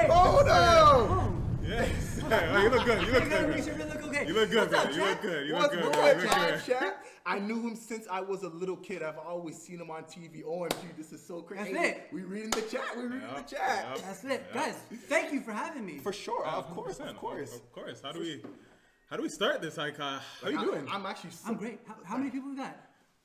Hold on. Yes. You look good. You look good. Make sure we look okay. You look good, What's up, man. You look Chad? good. You What's look good. good, You look good. Chad? I knew him since I was a little kid. I've always seen him on TV. OMG, this is so crazy. That's it. We reading the chat. We reading the chat. Yep. That's it, guys. Thank you for having me. For sure. Of course. 100%. Of course. Of course. How do we start this? Like, how you doing? I'm actually. I'm great. How many people we got?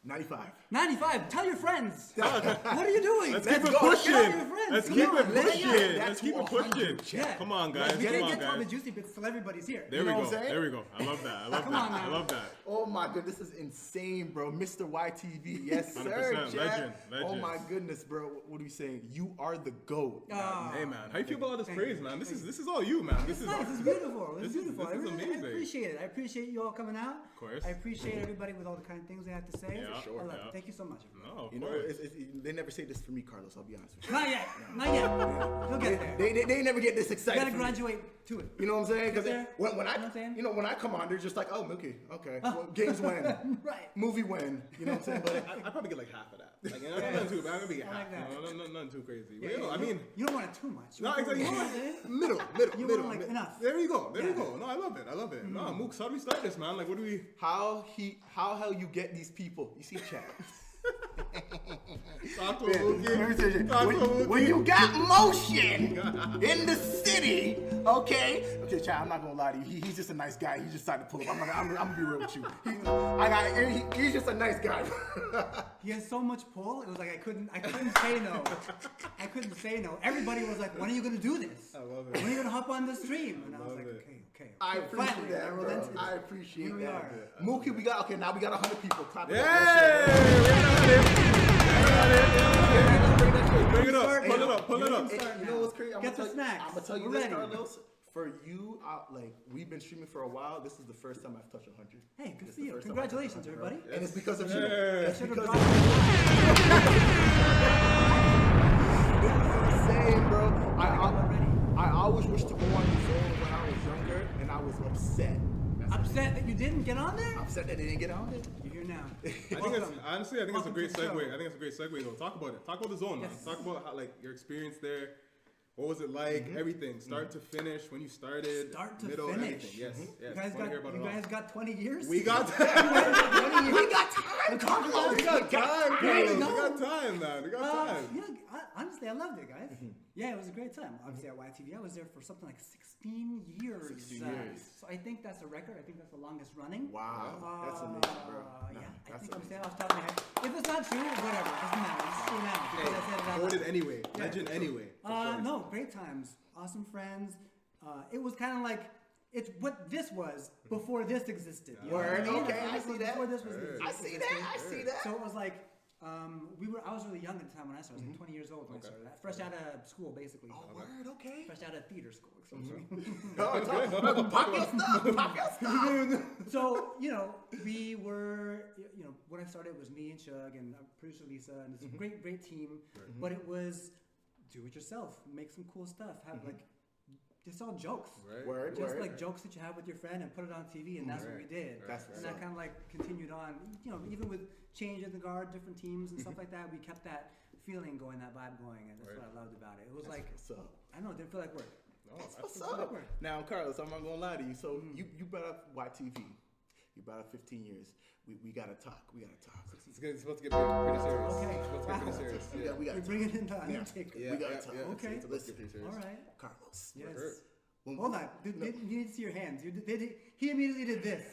95. 95. Tell your friends. What are you doing? Let's keep it go. pushing. Tell your friends. Let's Come keep on, it let's- pushing. That's Let's keep it 100, pushing. Yeah. Come on, guys. We Come didn't on, get to all the guys. juicy bits till everybody's here. There You we know go. what I'm saying? There we go. I love that. I love Come that. on now. I love that. Oh my goodness, this is insane, bro. Mr. YTV, yes sir. 100%. Chad. Legend. Oh my goodness, bro. What are we saying? You are the GOAT. Hey man, how you feel about all this Thank praise, you. man? This is all you, man. This It's is nice. It's beautiful. It's beautiful. This is I amazing. appreciate it. I appreciate you all coming out. Of course. I appreciate everybody with all the kind things they have to say. Yeah, sure. I love yeah. it. Thank you so much. No, of You know, course. they never say this for me, Carlos. I'll be honest with you. Not yet. Not yet. You'll get there. They never get this You excited. gotta for me. graduate to it. You know what I'm saying? Because Get there. when You know what I'm saying? when I come on, they're just like, oh, Mookie, okay, well, games win, Right. movie win. You know what I'm saying? But I probably get like half of that. Like, nothing too bad. I'm gonna be I half. like that. You know, nothing too crazy. Yeah, But, you know, I mean, you don't want it too much. no, exactly. You know what I'm saying? middle. You want like enough. There you go. There you Yeah. go. No, I love it. I love it. No, Mooks, how do we start this, man? Like, what do we? how hell you get these people? You see, Chad. Talk to Let me tell you, Talk to Mookie. when you got motion in the city, okay, Chad, I'm not gonna lie to you. He's just a nice guy. He just decided to pull up. I'm gonna be real with you. He's just a nice guy. He has so much pull. It was like I couldn't say no. I couldn't say no. Everybody was like, "When are you gonna do this? I love it. When are you gonna hop on the stream?" And I was Love like, it. "Okay." I appreciate Finally, that, I bro. relented. I appreciate Here we that. are. Mookie, now we got 100 people. Clap it up. Bring it up. Start. Pull it up. Pull it up. Hey, You know what's crazy? Get the snacks. I'm gonna tell you We're this, ready. Carlos. For you, like we've been streaming for a while. This is the first time I've touched 100. Hey, good This for is the you. first time I've touched Congratulations, 100, bro. everybody. And it's because of you. Yeah. It's Should've because brought- of This is insane, bro. I always wished to go on the zone when I was younger, and I was upset. Upset that you didn't get on there? Upset that they didn't get on it. You're here now. I think it's honestly, I think it's a Welcome great to the show. segue. I think it's a great segue though. Talk about it. Talk about the zone, man. Yes. Talk about how like your experience there. What was it like? Everything, start to finish. When you started, Start to middle, finish. everything. Yes, yes. You guys Wanna hear about you it all. guys got 20 years? We got We got time, Carlos. We got time, There you Carlos. We go. got time, man. We got time. You know, honestly, I loved it, guys. Yeah, it was a great time. Obviously, at YTV, I was there for something like 16 years. 16 years. So I think that's a record. I think that's the longest running. Wow, that's amazing, bro. Yeah, I that's think I'm amazing. saying off the top of my head. If it's not true, whatever. It doesn't matter. It's true now. Because I said it out Voted loud. anyway. Legend anyway. for sure. No, great times. Awesome friends. It was kind of like it's what this was before this existed. You know what Word, I mean? okay, It's I like see that. Before this was I see that. I see that. So it was like I was really young at the time when I started. I was like 20 years old when I started. Fresh out of school, basically. Oh, word, okay. Fresh out of theater school. Excuse me. Pop your stuff. Pop your stuff. So, we were, when I started, it was me and Chug and producer Lisa and this great, great team. But it was do it yourself, make some cool stuff, have like, just all jokes. Right. Word, Just word. like jokes that you have with your friend and put it on TV, and that's what we did. That's and what's that up. kind of like continued on. Even with change in the guard, different teams and stuff like that, we kept that feeling going, that vibe going, and that's what I loved about it. It was like, What's up? I don't know, it didn't feel like work. No, What's that's up? Now, Carlos, I'm not gonna lie to you. So you brought up YTV. You brought up 15 years. We gotta talk. We gotta talk. it's supposed to get pretty serious. Okay. It's supposed to get pretty serious. Yeah. We We're gotta talk. bringing in the Undertaker. Yeah, We gotta yeah, talk. yeah. Okay. It's supposed to get pretty serious. All right. Carlos. Yes. Hurt. Hold on. You need to see your hands. He immediately did this.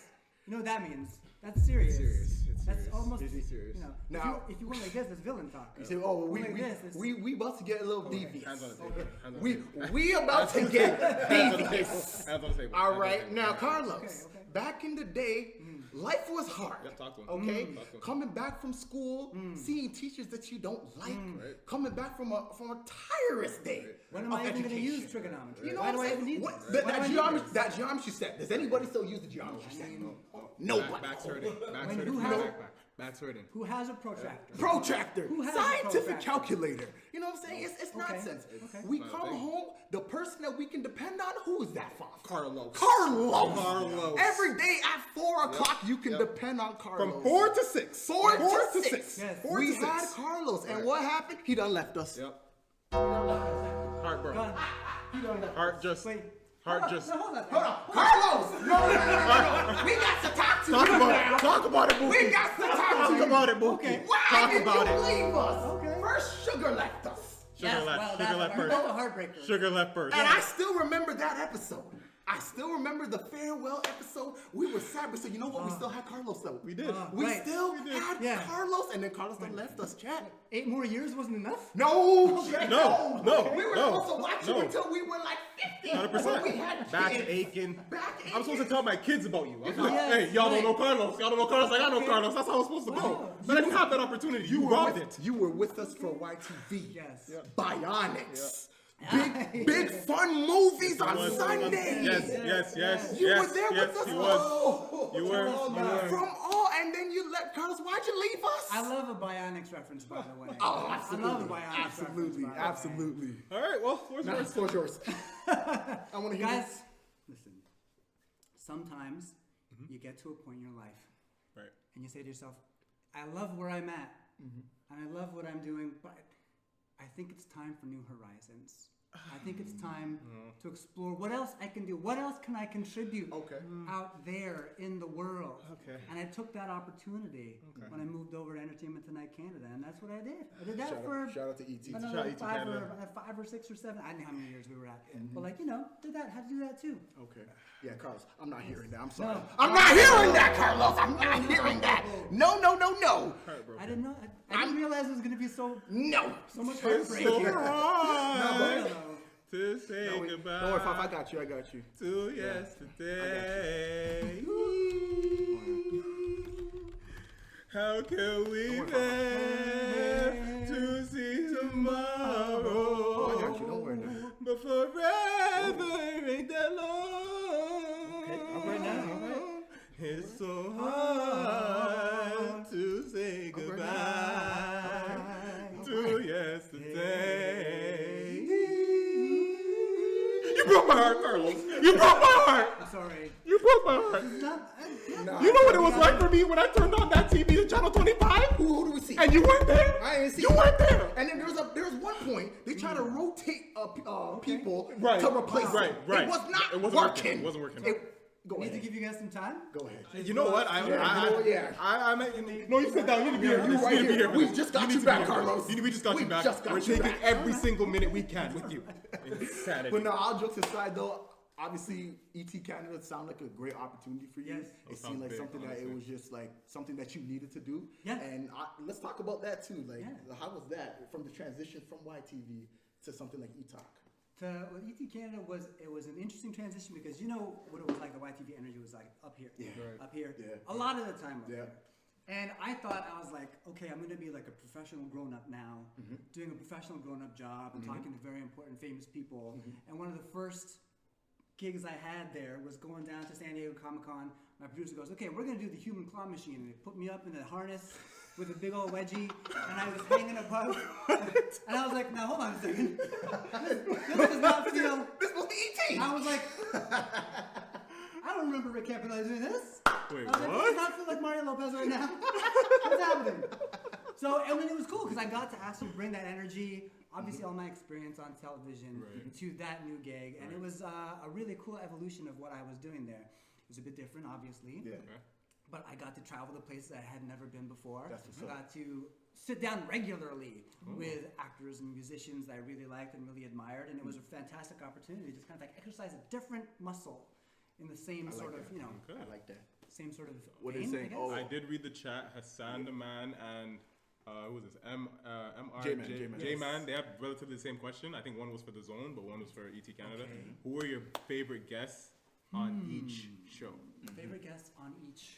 You know what that means? That's serious. It's serious. It's That's serious. almost It's serious. Now- if you went like this, it's villain talk. You say, oh, Like this, it's- we about to get a little devious. Hands on the table. Hands on the We table. we about to get Hands on the table. devious. Hands on the table. All Hands on the right, table. now Yeah. Carlos. Okay. Back in the day, life was hard. Yeah, talk to him. Okay, Talk to him. coming back from school, seeing teachers that you don't like, Right. coming back from a tireless day. When am I of even going to education. use trigonometry? You know Why what do I'm I saying? even need What- this? that, Why do I that, need geometry, this? that geometry set. Does anybody still use the geometry set? Nobody. Back's hurting. Back's When hurting you from the have- backpack. Back's hurting. Who has a protractor? Protractor, Who has a scientific protractor? calculator. You know what I'm saying? It's Okay, nonsense. okay. We not a come thing. home, the person that we can depend on, who is that, Fox? Carlos. Carlos. Every day at 4 o'clock, you can Yep. depend on Carlos. From 4 to 6. 4 to 6. Yes. 4 We to 6. had Carlos, and Right. what happened? He done left us. Yep. Done. Heart broke. He done left. Heart just. Wait. Heart Hold on, just. no, hold on. Hold on, Carlos! No. We got to talk to Talk you about now. it. Talk about it, Mookie. We got to talk to Talk you. about it, Mookie. Okay. Why Talk did about you it. leave us? Okay. First, Sugar left us. Sugar left. well, Sugar left that's first. a heartbreaker. Sugar left first. And I still remember that episode. I still remember the farewell episode. We were sad, but so you know what? We still had Carlos though. We did. We Right. still We did. had Yeah. Carlos, and then Carlos done left us, chat. 8 more years wasn't enough? No, No. We were No. supposed to watch No. you until we were like 50. 100%. We had Back kids. aching. Back aching. I'm supposed to tell my kids about you. I'm like, Yes, hey, y'all right. don't know Carlos. Y'all don't know Carlos. Like, I know Carlos. That's how it's supposed to go. Wow. But I didn't have that opportunity. You were robbed with, it. You were with us for YTV. Yes. Bionics. Big fun movies on was. Sundays. Yes. You yes, were there yes, with us. you was. Oh, You were. From all, and then you left Carlos. Why'd you leave us? I love a Bionics reference, by the way. Oh, I absolutely. love a Bionics Absolutely. reference, by the way. Absolutely. All right, well, where's Now, yours? floor's yours. I want to hear Guys, this. listen. Sometimes you get to a point in your life Right. and you say to yourself, I love where I'm at and I love what I'm doing, but I think it's time for new horizons. I think it's time to explore what else I can do. What else can I contribute Okay. out there in the world? Okay. And I took that opportunity when I moved over to Entertainment Tonight Canada, and that's what I did. I did that for Shout out to ET. another Shout out to 5 Canada. or 6 or 7. I didn't know how many years we were at. But like, did that, had to do that too. Okay. Yeah, Carlos, I'm not hearing that. I'm sorry. No. I'm not hearing that, Carlos. I'm not hearing that. No. I didn't know. I didn't realize it was going to be so No. much It's heartbreak. so here. hard to say Don't worry, goodbye Pop. I got you. to yesterday. How can we worry, bear to see tomorrow? I got you. Don't worry now. But forever ain't that long. Okay, all right now, all right. It's so hard to say goodbye to yesterday. You broke my heart, Carlos. You broke my heart. I'm sorry. You broke my heart. Nah, You know what it was like for me when I turned on that TV to Channel 25? Who do we see? And you weren't there? I ain't see You weren't there. And then there was one point they tried to rotate people Right. to replace Right, it. right. It was not It wasn't working. working. It wasn't working. Go Need to ahead. give you guys some time. Go ahead. You know what? No, you sit down. You need to be here. You You right need to be here. here. for We this. just got need you to be back, here for this. Carlos. We just got We you back. just got We're you taking back. every single minute we can with you. Insanity. But no, all jokes aside though, obviously ET Canada sounded like a great opportunity for you. Yes. It Sounds seemed like big, something that it honestly. was just like something that you needed to do. Yeah. And let's talk about that too. Like, Yeah. how was that from the transition from YTV to something like ETalk? With ET Canada it was an interesting transition because you know what it was like. The YTV energy was like up here, Right. up here, Yeah. a lot of the time up Yeah. here. And I thought, I was like, okay, I'm going to be like a professional grown-up now, doing a professional grown-up job and talking to very important, famous people. And one of the first gigs I had there was going down to San Diego Comic-Con. My producer goes, okay, we're going to do the human claw machine. And they put me up in a harness with a big old wedgie, and I was hanging above. And I was like, now hold on a second. This does not feel... This was the ET. I was like, I don't remember Rick Campanella doing this. Wait, I was like, what? this does not feel like Mario Lopez right now. What's happening? So, I mean, it was cool because I got to actually bring that energy, obviously all my experience on television, to that new gig. And it was a really cool evolution of what I was doing there. It was a bit different, obviously. Yeah. But I got to travel to places I had never been before. That's what's I up. got to sit down regularly with actors and musicians that I really liked and really admired. And it was a fantastic opportunity to just kind of like exercise a different muscle in the same sort of, you know, Okay. I like that. same sort of What vein, is I saying? guess. Oh, I did read the chat. Hassan the Man and who was this? MR J-Man. J-Man. They have relatively the same question. I think one was for the Zone, but one was for ET Canada. Okay. Who were your favorite guests on each show? Favorite guests on each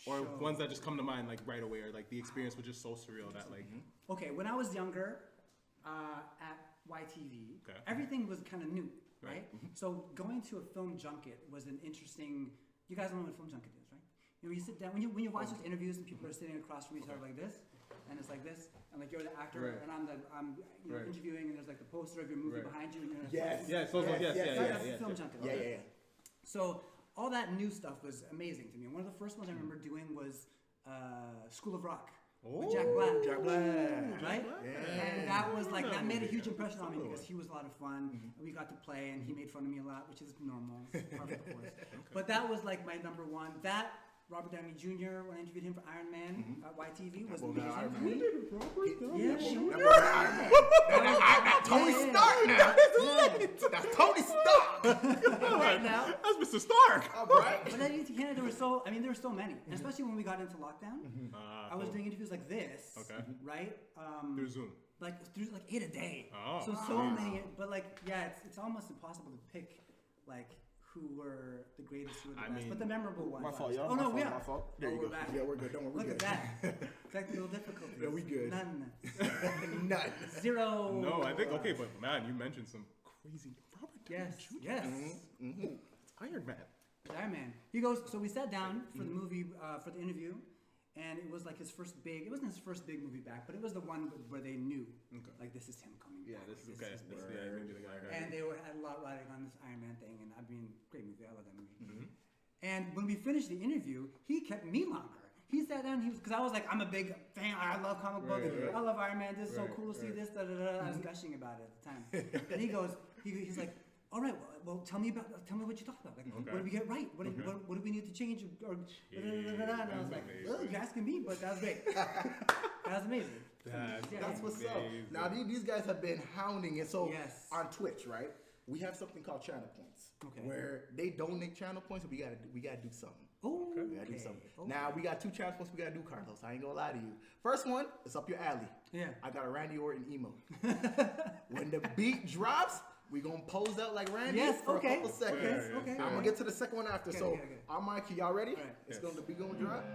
Or show. ones that just come to mind like right away, or like the experience was just so surreal that like Okay, when I was younger, at YTV, Okay. everything was kind of new, right? Right. So going to a film junket was an interesting. You guys don't know what a film junket is, right? you sit down when you watch those interviews and people are sitting across from each other like this, and it's like this, and like you're the actor, Right. and I'm interviewing, and there's like the poster of your movie behind you, and you're Yes. Yes. film junket. Yeah, okay. yeah, yeah. So all that new stuff was amazing to me. One of the first ones I remember doing was School of Rock with Jack Black. Jack Black. Right? Yeah. And that was like, that made a huge impression on me because he was a lot of fun. And we got to play and he made fun of me a lot, which is normal. It's part of the course. But that was like my number one. That, Robert Downey Jr., when I interviewed him for Iron Man at YTV, was amazing for me. That's Tony Stark now. That's Tony Stark. Right now. That's Mr. Stark. All right. But then in Canada, there were so many. And especially when we got into lockdown, I was doing interviews like this, right? Through Zoom. Through 8 a day. Oh, So many, but it's almost impossible to pick who were the greatest, who were the best, but the memorable ones. My fault, y'all. Oh no, my we are. fault. There you we're go. back. Yeah, we're good. Don't worry, we're Look good. at that. Technical difficulties. Yeah, we good. None. None. Zero. No, I think okay, but man, you mentioned some crazy Robert Downey Yes. Jr. Yes. It's Iron Man. Iron Man. He goes. So we sat down for the movie, for the interview, and it was like his first big. It wasn't his first big movie back, but it was the one where they knew, like, this is him coming. Yeah, back. this is This okay. is This is big. the guy. And they had a lot riding on this Iron Man thing, and I mean, great movie. I love that movie. And when we finished the interview, he kept me longer. He sat down. Because I was like, I'm a big fan. I love comic books. I love Iron Man. This is so cool to see this. Da, da, da. I was gushing about it at the time. And he goes, he's like, all right, well, tell me what you thought about. Like, what did we get right? What do we need to change? Or da, da, da, da. And I was like, well, you're asking me, but that was great. That was amazing. That's what's up. Now these guys have been hounding it. So on Twitch, right? We have something called channel points, where they donate channel points, and we gotta do something. Oh, we gotta do something. Now we got 2 channel points we gotta do, Carlos. I ain't gonna lie to you. First one, it's up your alley. Yeah. I got a Randy Orton emo. When the beat drops, we gonna pose out like Randy for a couple seconds. Okay. I'm gonna get to the second one after. So, okay. Mike, y'all ready? Right. It's the beat gonna drop.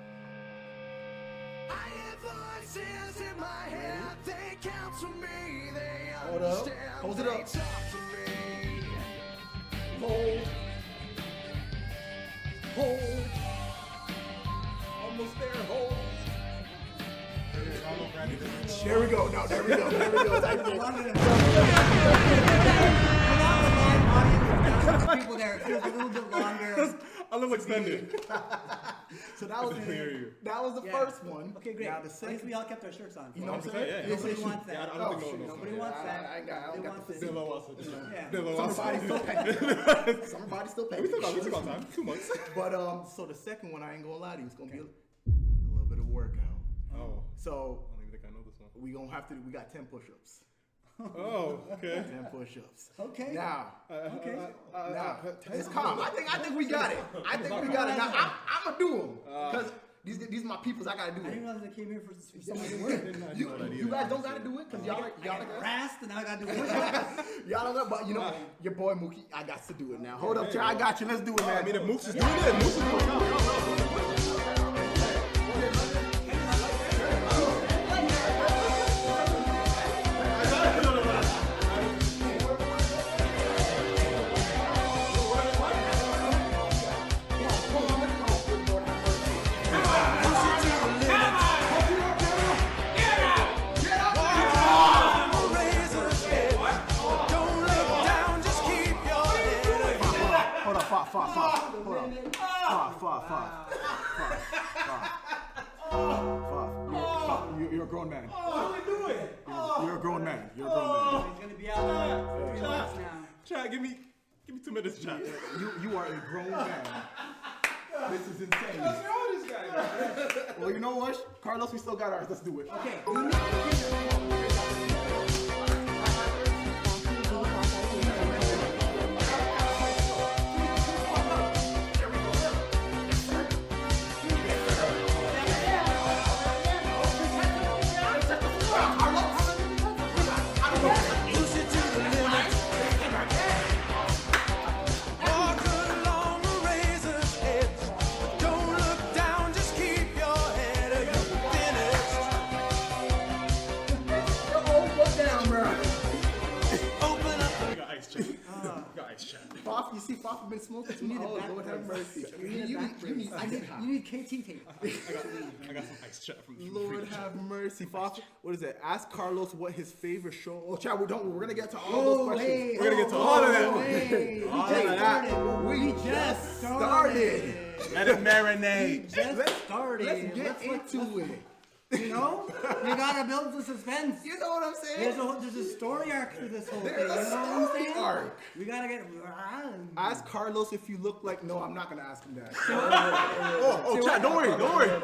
I hear voices in my head, they counsel me, they Hold up. understand, Hold it they up. talk to me. Hold. Almost there. Hold. There we go. No, there we go. Type thing. People there, it feels a little bit longer. A little extended. So that was the first one. Okay, great. Now the At least second. we all kept our shirts on. You know what I'm 100%, saying? yeah. Nobody wants that. Yeah, I don't think Nobody wants that. I don't got the physique. Dilla wants it. Yeah. Dilla wants Somebody's it. still paying. Somebody's still paying. We still got time. 2 months. But so the second one, I ain't gonna lie to you, it's gonna be a little bit of workout. Oh, So I don't even think I know this one. we got 10 push-ups. Oh, okay. 10 push-ups. Okay. Now, Okay. it's calm. I think we got it. Now I'm gonna do them because these are my peoples. I gotta do I didn't it. realize I came here for somebody to work. You guys don't gotta do it because y'all got harassed and now I got to do it. y'all don't. But you know, your boy Mookie, I got to do it now. Hold up, I got you. Let's do it, man. I mean, if Moose is doing it, Moose is doing it. Hold up, five. Hold up. Five. You're a grown man. What are we doing? You're a grown man. He's going to be out for 3 months now. Chat, give me 2 minutes, chat. You are a grown man. This is insane. What's wrong with this guy? Well, you know what, Carlos, we still got ours. Let's do it. Okay. Push it to the limit. Walk along a razor's edge. Don't look down, just keep your head or you're finished. Down, bro. Faf been smoking too You need much. a Oh, back Lord have brace. mercy. You need a back brace. You need KT tape. I got some ice chat from Lord have mercy, Faf. What is it? Ask Carlos what his favorite show. Oh, chat. We're gonna get to all those questions. We're gonna get to all of that. Hey, All we of just that. started. We just started. Let it marinate. Just started. Let's get into it. You know, you gotta build the suspense. You know what I'm saying? There's a story arc to this whole thing. You There's know a what I'm story saying? arc. We gotta get. Ask Carlos if you look like. No, I'm not gonna ask him that. Oh, Chad, don't worry.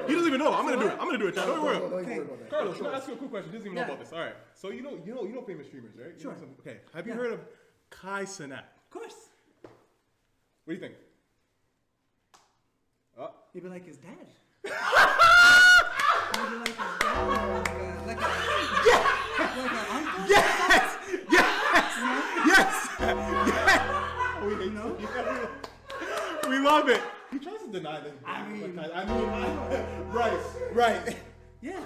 He doesn't even know. I'm gonna do it, Chad. Don't worry. Don't worry about that. Carlos, can I ask you a quick question? He doesn't even know Yeah. about this. All right. So you know famous streamers, right? You know Sure. Okay. Have you heard of Kai Cenat? Of course. What do you think? Maybe like his dad. Maybe like his dad. Like an uncle. Yes! We love it. He tries to deny this. Right. Yeah.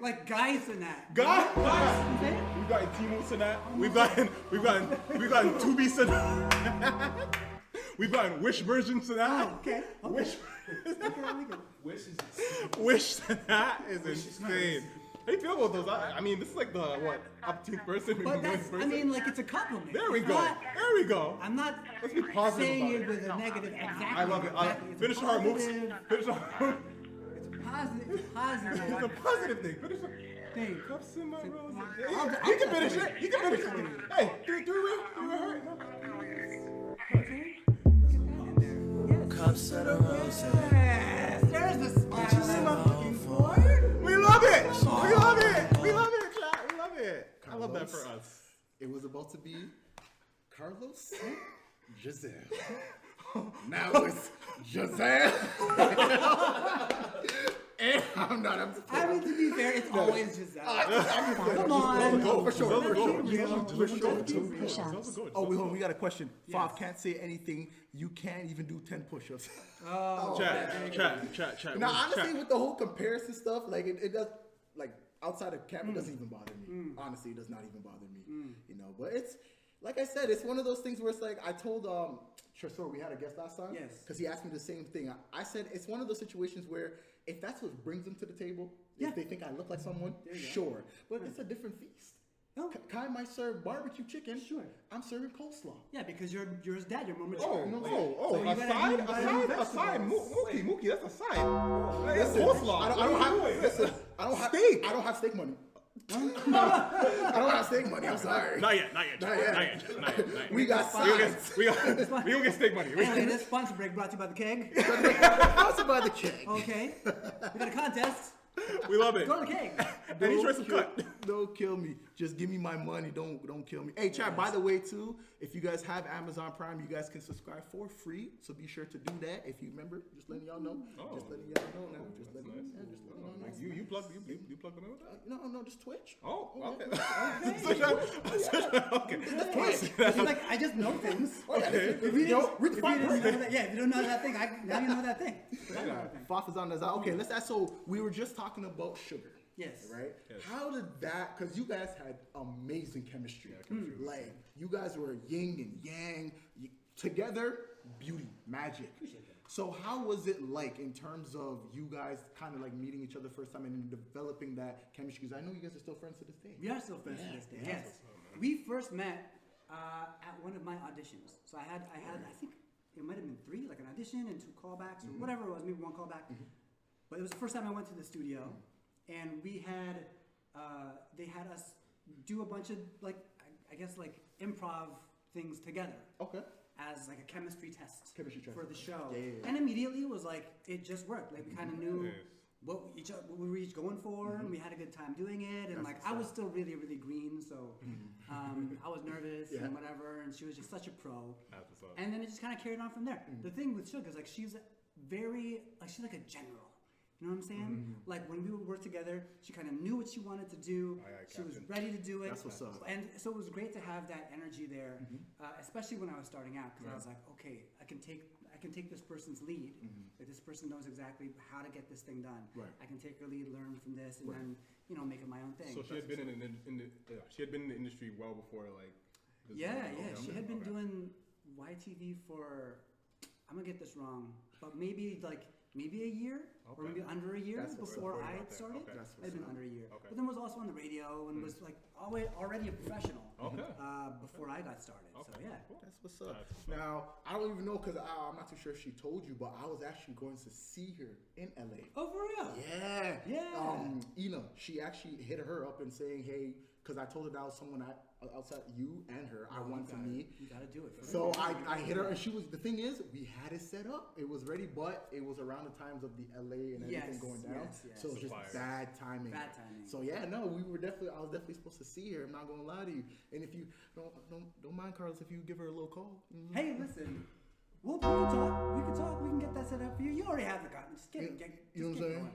Like guys in that. God. We've got Timo Cenat. We've gotten Tubi Cenat. We've gotten Wish version Cenat. Okay. Wish. Wish Cenat is insane. How do you feel about those? I mean, this is like the 15th person we've But been doing that's, this I mean, like it's a compliment. There we It's go. not- There we go. I'm not Let's be positive saying about it it. with a negative. Exactly. I love it. Exactly. It's a Finish the hard moves. positive- Finish the hard. It's positive. It's a positive thing. Finish the. Thing. Cups in my roses. I'll You can finish it. You can finish it. Hey, three-way hurt. Okay. Yes. Cups of the roses. Yes. There's the smile I'm looking for. We love it. We love it. We love it, chat. We love it. I love that for us. It was about to be Carlos and Giselle. Now it's Giselle. And I'm not. I'm just I mean, to be fair, it's always just that. Come Let's go. on. For sure. Let's go. For sure. Let's go. Oh, we got a question. Yes. Faf can't say anything. You can't even do 10 push-ups. Chat. Now, honestly, with the whole comparison stuff, like it does, like outside of camera, it doesn't even bother me. Honestly, it does not even bother me. You know, but it's like I said, it's one of those things where it's like I told Tresor, we had a guest last time. Yes. Because he asked me the same thing. I said it's one of those situations where if that's what brings them to the table, Yeah. if they think I look like someone, There you go. sure. But it's a different feast. No. Kai might serve barbecue chicken. Sure. I'm serving coleslaw. Yeah, because you're his dad. You're more mature. Oh, So you gotta do aside, vegetables. Mookie, that's a side. That's Listen, coleslaw. I don't have Steak. I don't have steak money. I don't have steak money. I'm sorry. Not yet. We got sides. We gonna get steak money. Anyway, this sponsor break brought to you by the keg. Sponsored by the keg. Okay. We got a contest. We love it. Go to the keg. And he tries to cut. Don't kill me. Just give me my money. Don't kill me. Hey, chat. By the way, too, if you guys have Amazon Prime, you guys can subscribe for free. So be sure to do that. If you remember, just letting y'all know. Just letting y'all know now. Just letting y'all know. You plug them in with that? No, just Twitch. Oh, okay. It's like I just know things. Okay. If you didn't know that, yeah, if you don't know that thing, now you know that thing. Faf is on the side. Okay, let's ask. So we were just talking about sugar. Yes. Right? Yes. How did that, because you guys had amazing chemistry. Like, you guys were yin and yang, together, beauty, magic. So how was it like in terms of you guys kind of like meeting each other first time and then developing that chemistry? Because I know you guys are still friends to this day. We are still friends to this day. Yeah. Yes. We first met at one of my auditions. So I had I think it might have been 3, like an audition and 2 callbacks or whatever it was, maybe 1 callback. But it was the first time I went to the studio, and we had they had us do a bunch of like I guess like improv things together. Okay. As like a chemistry test Chemistry test. for the show. Yeah. And immediately it was like it just worked. Like we kind of knew what we were each going for, and we had a good time doing it. And like I was still really green, so I was nervous and whatever. And she was just such a pro. And then it just kind of carried on from there. The thing with Suge is like she's she's like a general. You know what I'm saying? Like when we would work together, she kind of knew what she wanted to do. She was ready to do it. That's what's up. And so it was great to have that energy there, especially when I was starting out, because I was like, okay, I can take this person's lead. Like this person knows exactly how to get this thing done. Right. I can take her lead, learn from this, and then make it my own thing. So she had been in the industry well before like. She had been doing YTV for, I'm gonna get this wrong, but maybe a year or maybe under a year That's what's before up. I Okay. started. Okay. That's Might have been what's under a year. Okay. But then was also on the radio and was like already a professional. Okay. Before I got started. So Okay. yeah. Cool. That's what's up. That's what's up. Now, I don't even know because I'm not too sure if she told you, but I was actually going to see her in LA. Oh, for real? Yeah. Yeah. Ina, she actually hit her up and saying, hey, because I told her that was someone outside you and her I wanted to meet. You gotta do it. So I hit her and the thing is, we had it set up. It was ready, but it was around the times of the LA and everything Yes, going down. yes, yes. So it was just Fire. bad timing. Bad timing. So yeah, no, I was definitely supposed to see her. I'm not gonna lie to you. And if you don't mind, Carlos, if you give her a little call. Mhm. Hey, listen. We can talk. We can get that set up for you. You already have the content. Just get it. You know what I'm saying?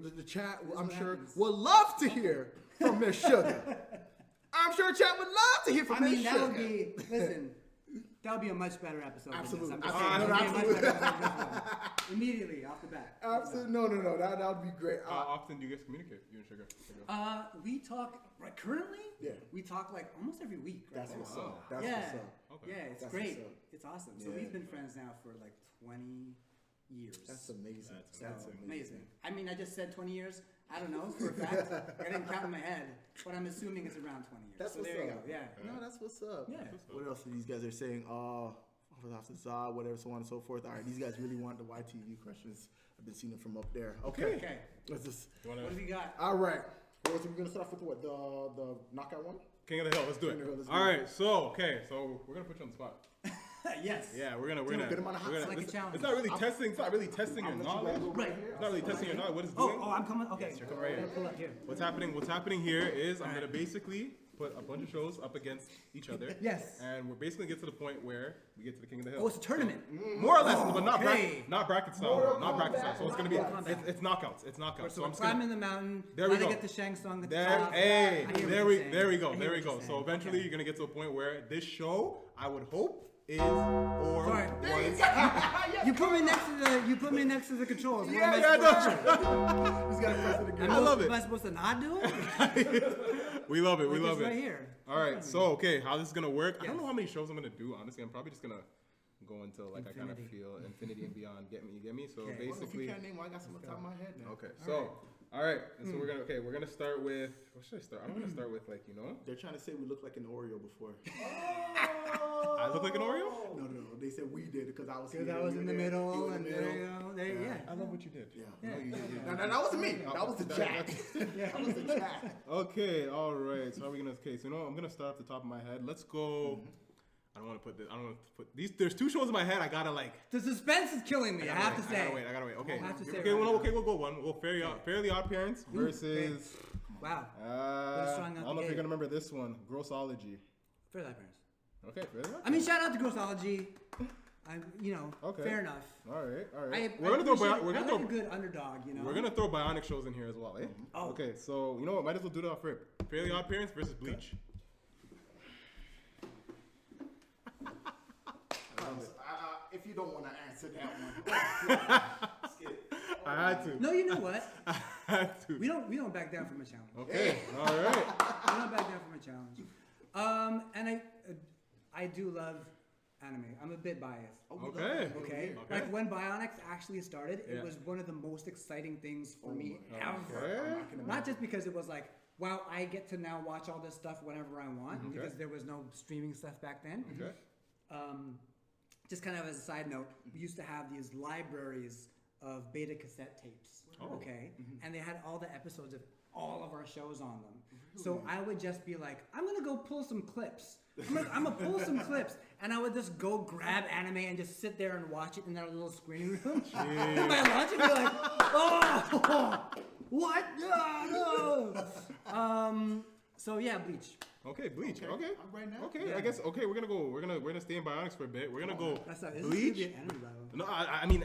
Get the chat. This is I'm what sure happens. would love to hear from Miss Sugar. I'm sure chat would love to hear from I Miss mean, Sugar. that would be a much better episode. than this. Absolutely. I'm just Absolutely. saying, it would be a much better episode than this one. Immediately off the bat. Absolutely. No. That would be great. How often do you guys communicate, you and Sugar? We talk right currently. Yeah. We talk like almost every week. Right That's now. what's up. That's yeah. what's up. Okay. Yeah, it's That's great. what's up. It's awesome. So Yeah. we've been friends now for like 20 years. That's amazing. That's That's So, amazing. I mean, I just said 20 years. I don't know for a fact. I didn't count in my head, but I'm assuming it's around 20 years. That's so what's there you up. go. Yeah. No, that's what's up. Yeah. What else are these guys are saying? Off the side, whatever, so on and so forth. All right, these guys really want the YTV questions. I've been seeing them from up there. Okay. Okay. Let's just. You wanna, What have you got? All right. What else are we gonna start off with? What the knockout one? King of the Hill, let's do it. King of the Hill, let's do All it. right, so we're gonna put you on the spot. Yes. Yeah, we're gonna Get him on a hot we're seat. gonna- Like a it's challenge. not really testing. It's not really testing your I'm gonna let you knowledge. guys go Right. here. It's not really testing your knowledge. What it's doing? Oh, I'm coming. Okay. Yes, you're coming right here. Pull up here. What's happening here is I'm gonna basically put a bunch of shows up against each other. Yes. And we're basically get to the point where we get to the King of the Hill. Oh, it's a tournament. More or less, but not okay. bracket style. Not bracket style. So it's gonna be Kombat. it's knockouts. It's knockouts. So So I'm just climbing gonna the mountain. There we try to go. get the Shang Tsung at the there top. hey I hear there what we you're saying. there we I go. hear There we what you're go. So saying. eventually Okay. you're gonna get to a point where this show, I would hope, is or Sorry. was You put me next to the controls. What am I yeah, supposed to do? He's got to press it again. I love it. Am I supposed to not do it? We love it. We Like love it's it. right here. All right. So okay, how this is gonna work? I don't Yes. know how many shows I'm gonna do. Honestly, I'm probably just gonna go until like I kind of Infinity. feel infinity and beyond. Get me? You get me? So Okay. Well, if you basically, can't name one, I got some on top of my head now. okay. So all right. And so we're gonna start with what should I start? I don't want to start with like They're trying to say we look like an Oreo before. I look like an Oreo. No. They said we did because I was here. Because I was you in were the there, you middle, were and in the there middle. you go. There, yeah. I love what you did. Yeah. Yeah. No, you did. No, that wasn't me. That was the Jack. That was the Jack. Okay. All right. So how are we gonna? Okay. So I'm gonna start off the top of my head. Let's go. I don't want to put this. I don't want to put these. There's two shows in my head. I gotta like. The suspense is killing me. I have to say. I gotta wait. Okay. I have to say Okay. right Well, now. okay. We'll go one. We'll go Fairly Odd Parents versus. Wow. I strong don't out know the if you're gate. gonna remember this one. Grossology. Fair Life Parents. Okay. Fairly Odd. I mean, shout out to Grossology. Okay. Fair enough. All right. All I, right. We're gonna throw. appreciate- We're I gonna like throw. a good underdog. We're gonna throw Bionic shows in here as well, eh? Oh. Okay. So you know what? Might as well do it off rip. Fairly Odd Parents versus Bleach. If you don't want to answer that one, skip. I had to. No, you know what? I had to. We don't back down from a challenge. Okay. All right. We don't back down from a challenge. And I do love anime. I'm a bit biased. Okay. Okay. Okay. Like when Bionics actually started, Yeah. it was one of the most exciting things for me my ever. Okay. Not just because it was like, wow, I get to now watch all this stuff whenever I want Okay. because there was no streaming stuff back then. Okay. Just kind of as a side note, we used to have these libraries of beta cassette tapes. Oh. Okay. And they had all the episodes of all of our shows on them. So I would just be like, I'm gonna go pull some clips. I'm gonna pull some clips, and I would just go grab anime and just sit there and watch it in our little screening room. And my lunch would be like, oh, what? No. So yeah, Bleach. Okay. Bleach. Okay. Right now? Okay. Yeah. I guess. Okay. We're gonna stay in Bionics for a bit. We're gonna go That's not. This is gonna be Bleach. an anime battle. No, I mean,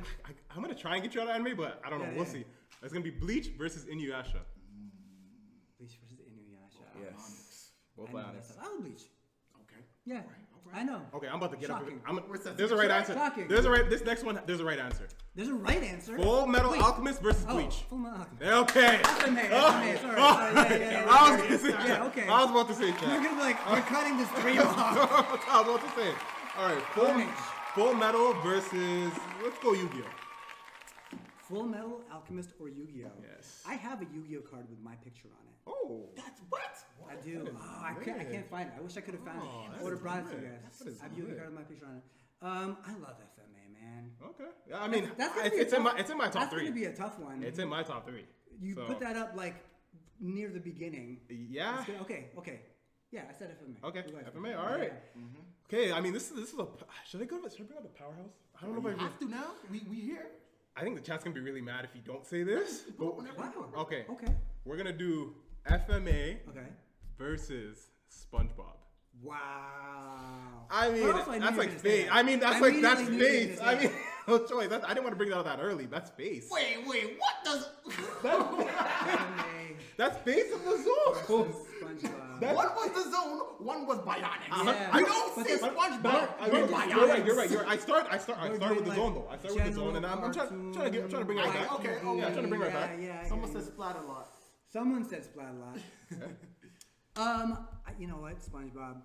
I'm gonna try and get you out of anime, but I don't know. Yeah, We'll yeah. see. It's gonna be Bleach versus Inuyasha. Bleach versus Inuyasha. Yes. Both I know Bionics. that stuff. I love Bleach. Okay. Yeah. All I know. Okay, I'm about to get Shocking. up. There's a right answer. Shocking. There's a right. This next one. There's a right answer. There's a right answer. Full Metal Wait. Alchemist versus Oh, Bleach. Full Metal Alchemist. Okay. FMA, Oh. sorry. Yeah. I was gonna say. Yeah, okay. I was about to say You're that. gonna be like, we're cutting this stream off. I was about to say. All right. Carnage. Full Metal versus. Let's go Yu-Gi-Oh. Full Metal Alchemist or Yu-Gi-Oh? Yes. I have a Yu-Gi-Oh card with my picture on it. Oh. That's what? I do. Oh, I can't find it. I wish I could have found it. I would have brought it to you guys. That is I have Yu-Gi-Oh lit. card with my picture on it. I love FMA, man. Okay. Yeah, I mean, That's gonna be it's a in tough- my top That's three. gonna be a tough one. It's in my top three. You So, put that up like near the beginning. Yeah. It's good. Okay. Yeah, I said FMA. Okay. You guys- FMA. All right. Okay. I mean, this is a. Should I bring up the powerhouse? I don't know if I. have to now. We here. I think the chat's gonna be really mad if you don't say this. But, Wow. okay. Okay. We're gonna do FMA Okay. versus SpongeBob. Wow. I mean, What else I knew that's you were like gonna face. say? I mean, that's I like immediately that's knew you were face. gonna I say mean, no choice. I didn't want to bring that out that early. That's face. Wait, what does? FMA. That's face of the zone. SpongeBob. One was the zone, one was bionics. Yeah. You don't But say the- SpongeBob. I You're mean, bionics. you're right. I start We're with the doing, zone though. I start with the zone, and I'm trying to bring it right back. Okay, Yeah, I'm trying to bring it right back. Yeah, Someone says splat a lot. Someone said splat a lot. You know what? SpongeBob.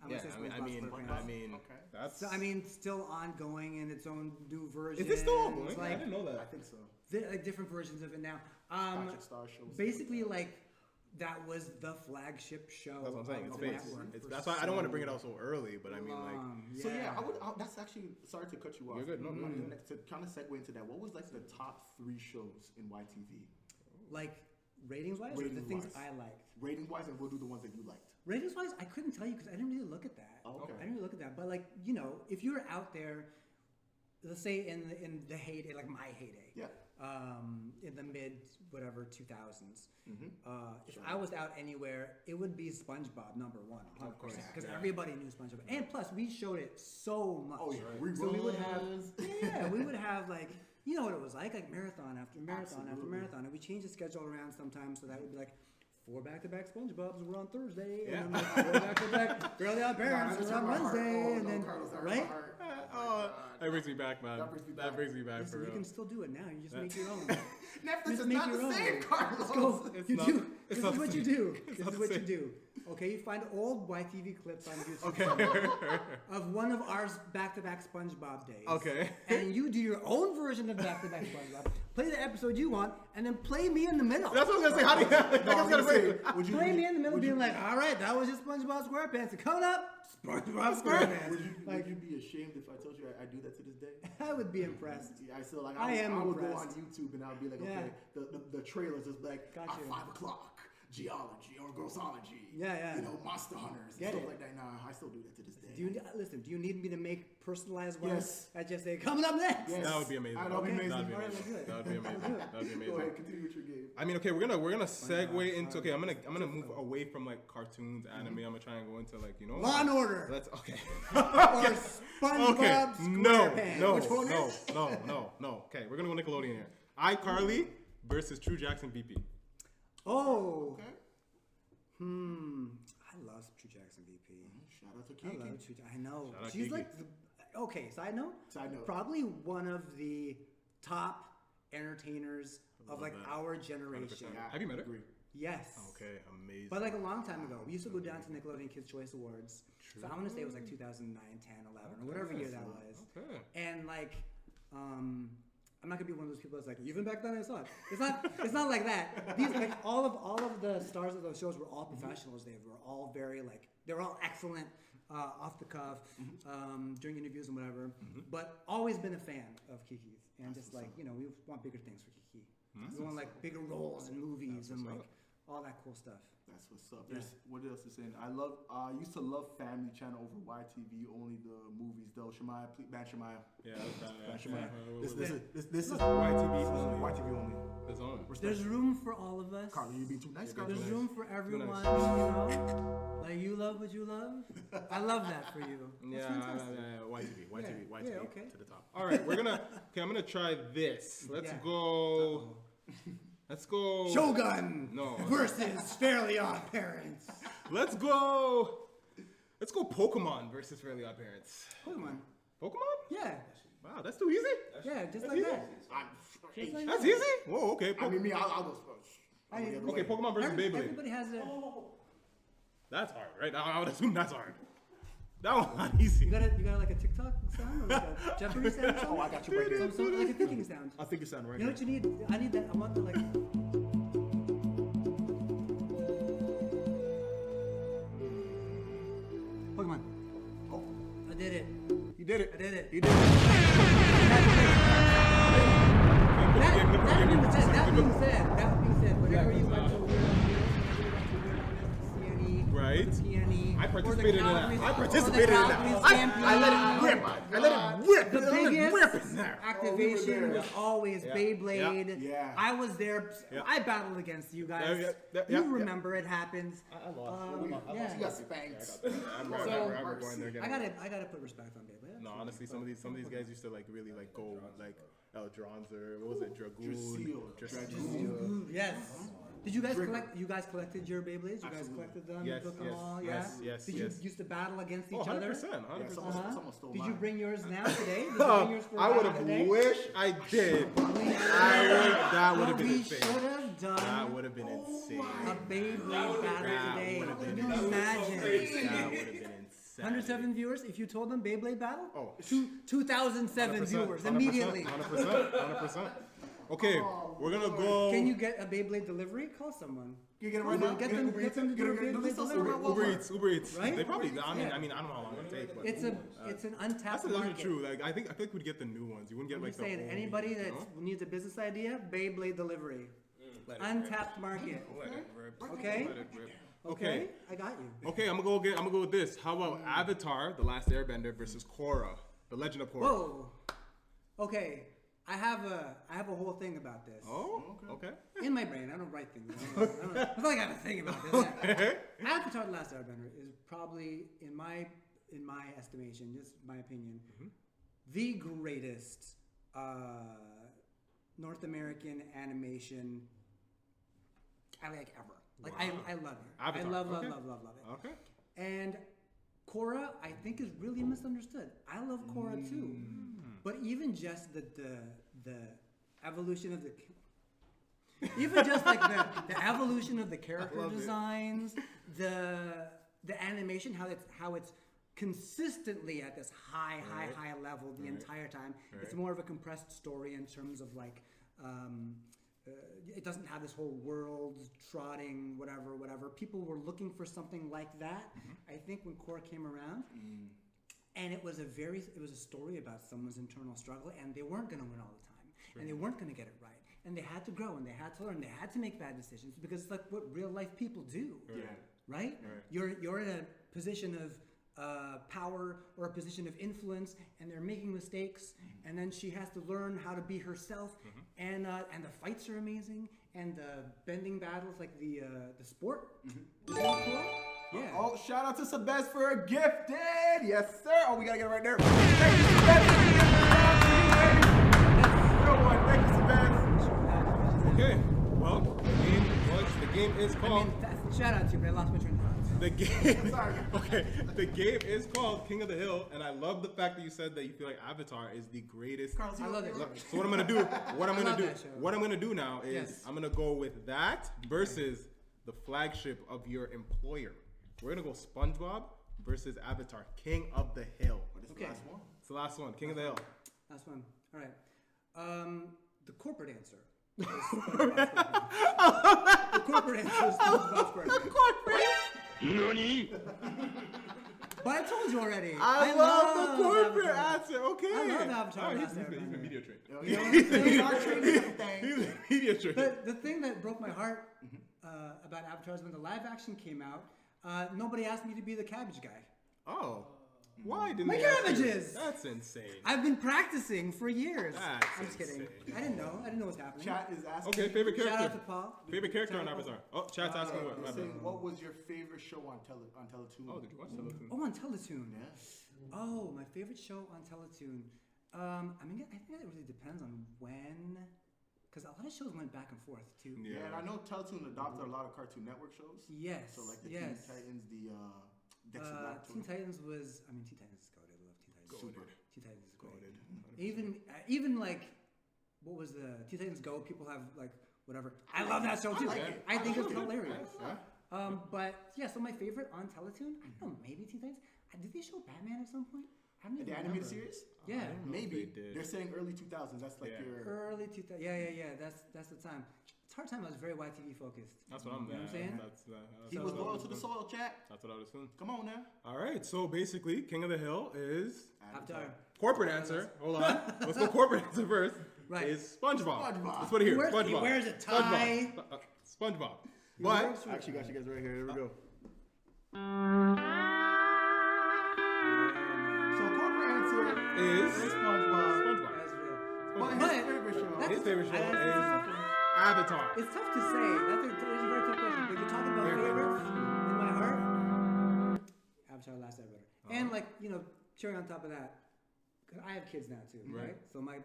I'm Yeah, gonna say I SpongeBob mean, SquarePants. Okay. that's. So, I mean, still ongoing in its own new version. Is it still ongoing? It's I like, didn't know I that. think so. like different versions of it now. Patrick Star shows. Basically, like that was the flagship show. That's what I'm saying. of It's the face. network for That's why I don't want to bring it so out so early. But I mean, like, long. So yeah, that's actually sorry to cut you off. You're good. No, To kind of segue into that, what was like the top 3 shows in YTV, like ratings wise, or the things Ratings-wise. I liked. rating wise, and we'll do the ones that you liked. Ratings wise, I couldn't tell you because I didn't really look at that. Oh, okay. I didn't really look at that. But like, if you're out there, let's say in the heyday, like my heyday, Yeah. in the mid 2000s, Mm-hmm. if I was out anywhere, it would be SpongeBob #1, 100%, course, because yeah. everybody knew SpongeBob, and plus we showed it so much. Oh yeah. So we would have, Reruns. we would have like, you know what it was like marathon after marathon after Absolutely. marathon, and we changed the schedule around sometimes so that would be like 4 back-to-back SpongeBobs were on Thursday, Yeah. and then like 4 back-to-back Fairly Odd Parents were on Wednesday, and then right. oh, that brings me back, man. That brings me That back. brings me back for Listen, you real. can still do it now. You just make your own. Netflix Just is make not your the own. same, Carlos. Let's go. It's You not- do. it's This not is what the you same. do. It's This not is the what you same. do. Okay, you find old YTV clips on YouTube Okay. of one of ours back-to-back SpongeBob days. Okay. And you do your own version of back-to-back SpongeBob. Play the episode you want, and then play me in the middle. That's what I was gonna say. How do you? I was gonna say. Would you Play me in the middle, being like, all right, that was just SpongeBob SquarePants. And coming up, SpongeBob SquarePants. Would you be ashamed if I told you I do that to this day? I would be impressed. Yeah, I still like. I am I would go impressed. on YouTube and I'll be like, Yeah. okay, the trailers is like Gotcha. at 5 o'clock, geology or grossology. Yeah. You know, monster hunters Get and stuff it. like that. Nah, I still do that to this day. Do you listen? Do you need me to make personalized ones? Yes. I just say coming up next. Yes. That would be amazing. That'd be Okay. amazing. That'd be All right, amazing. let's do it. That would be amazing. That would be Go amazing. ahead, continue with your game. I mean, okay, we're gonna segue into. Okay, I'm gonna move away from like cartoons, anime. I'm gonna try and go into like Law and Order. Let's okay. Or SpongeBob Okay. SquarePants. No. Which one is? No. Okay, we're gonna go Nickelodeon here. iCarly versus True Jackson VP. Oh. Okay. I love True Jackson VP. Shout out to I Kiki. love True. I know. Shout out She's Kiki. like okay. Side note. Side note. Probably one of the top entertainers of like that. our generation. 100%. Yeah, Have you met her? Agree. Yes. Okay, amazing. But like a long time ago, we used to go down to Nickelodeon Kids Choice Awards. So I want to say it was like 2009, 10, 11, or whatever year that was. Okay. And like, I'm not gonna be one of those people that's like, even back then I saw it. It's not like that. These like all of the stars of those shows were all professionals. They were all very like they were all excellent off the cuff during interviews and whatever. But always been a fan of Kiki's and just like we want bigger things for Kiki. We want like bigger roles in movies and like all that cool stuff. That's what's up. There's, what else is saying? I used to love Family Channel over YTV, only the movies though. Shemaya, please, ban Shemaya. Yeah, Ban that's Shemaya. bad. This is YTV only. YTV only. It's on. There's room for all of us. Carly, you being too nice, Carly. There's room for everyone, nice. Like you love what you love. I love that for you. That's Yeah, fantastic. YTV, Yeah, okay. to the top. All right, I'm gonna try this. Let's Yeah. go. Let's go. Shogun No. versus Fairly Odd Parents. Let's go. Let's go Pokemon versus Fairly Odd Parents. Pokemon. Pokemon? Yeah. Wow, that's too easy. Yeah, just like that. Just like That's that. easy. Whoa, okay. I mean, I'll go first. Okay, Pokemon versus Beyblade. Everybody has a. That's hard, right? I would assume that's hard. That one's not easy. You got like a TikTok sound or like a Jeopardy sound? Or Oh, I got you right there. something? Like a thinking sound. I think you sound right. You know what you need? I need that. I want the like. Pokemon. Oh, I did it. you did it. I did it. You did it. That being said, whenever you went to Right. Peony, I participated in that. I participated in that. I let it rip. I let it rip. The I let it rip biggest in there. activation was always Yeah. Beyblade. Yeah. I was there. Yeah. I battled against you guys. Yeah. You remember it happened. I lost. Yeah. You got spanked. I remember going there again. I gotta put respect on Beyblade. No, honestly, some of these guys used to like really like go like Eldronzer. What was it? Dragoon. Dragoon. Yes. Did you guys collect? You guys collected your Beyblades? You guys collected them? Yes, You took them yes, all? yes, Yeah. yes, Did yes. you used to battle against each Oh, other? 100%. 100%. Someone stole Did you mine. bring yours now today? Did you bring yours for I would battle today? have wished I did. That would have been We insane. should have That done would have been insane. a Beyblade battle today. would have Can been you imagine? That would have been insane. 107 viewers. If you told them Beyblade battle, Oh. 2,007 viewers 100%, immediately. 100%. Okay, we're gonna go. Can you get a Beyblade delivery? Call someone. You get it right now. Get them to do a Beyblade delivery. Uber Eats. Right? They probably. I mean, Yeah. I don't know how long it'll take. But It's an untapped that's market. true. Like I think we'd get the new ones. You wouldn't get I'm like just the saying, old, anybody that you know? needs a business idea, Beyblade delivery. Let it Untapped market. Let it rip. Okay? Let it rip. Okay, I got you. Okay, I'm gonna go with this. How about Avatar: The Last Airbender versus Korra, The Legend of Korra? Whoa. Okay, I have a whole thing about this. Oh, okay. In my brain, I don't write things. I feel like I have a thing about this. Avatar: The Last Airbender is probably, in my estimation, just my opinion, the greatest North American animation I like ever. Like I love it. Avatar, I love okay. it. Okay. And Korra, I think, is really misunderstood. I love Korra too, but even just the evolution of even just like the evolution of the character designs, the animation, how it's consistently at this high level the entire time. It's more of a compressed story in terms of like. It doesn't have this whole world trotting, whatever. People were looking for something like that. I think when Korra came around, and it was a story about someone's internal struggle, and they weren't going to win all the time, and they weren't going to get it right, and they had to grow, and they had to learn, they had to make bad decisions because it's like what real life people do, right? You're in a position of power or a position of influence, and they're making mistakes, and then she has to learn how to be herself, and the fights are amazing, and the bending battles, like the sport, is really cool. Yeah. Oh, shout out to Sebes for a gifted. Yes, sir. Oh, we gotta get it right there. Thank you, Sebes. Real one. Thank you, Sebes. Okay. Well, the game is called. Shout out to you, but I lost my train of thought. The game. Okay. The game is called King of the Hill, and I love the fact that you said that you feel like Avatar is the greatest. I love that show. So what I'm gonna do now is Yes. I'm gonna go with that versus the flagship of your employer. We're gonna go SpongeBob versus Avatar, King of the Hill. Okay. It's the last one, King of the Hill. Last one. All right. The corporate answer. The corporate answer is SpongeBob SquarePants. But I told you already. I love the corporate Avatar. answer. Okay. I love Avatar. He's Last been Airbender. media trained. He's He's media trained. But the thing that broke my heart about Avatar is when the live action came out, nobody asked me to be the cabbage guy. Oh. Why didn't My they ask you? cabbages! That's insane. I've been practicing for years. That's I'm just kidding. insane. I didn't know. I didn't know what was happening. Chat is asking. Okay, favorite Shout out character. to Paul. Favorite character on Avatar. Oh, chat's asking what? My They're saying, bad. what was your favorite show on Teletoon? Oh, did you watch Teletoon? Oh, on Teletoon. Yes. Oh, my favorite show on Teletoon. I think it really depends on when, because a lot of shows went back and forth too. Yeah. Yeah, and I know Teletoon adopted a lot of Cartoon Network shows. Yes. So like the yes. Teen Titans, the Teen Titans was. I mean, Teen Titans is goated. I love Teen Titans. Super. Teen Titans is great. Even like, what was the Teen Titans Go? People have like whatever. I love that show too. I think it's hilarious. But yeah, so my favorite on Teletoon, I don't know, maybe Teen Titans. Did they show Batman at some point? I don't even The animated series? Yeah, Maybe. they did. They're saying early 2000s. That's like your early 2000. Yeah. That's the time. It's a hard time. I was very YTV focused. That's what I'm You know what I'm saying? he was loyal to the soil, chat. That's what I would assume. Come on now. All right, so basically, King of the Hill is Avatar. corporate answer. Hold on, let's go corporate answer first. Right. Is SpongeBob. SpongeBob. Let's put it here. He SpongeBob. wears a tie. SpongeBob. But I actually got you guys right here. Here we go. So corporate answer is SpongeBob. SpongeBob. That's real. But his favorite show. His favorite show is Avatar. It's tough to say. That's a very tough question. But you're talking about favorites in my heart. Avatar: The Last Airbender. And like, cherry on top of that, because I have kids now too, right? So my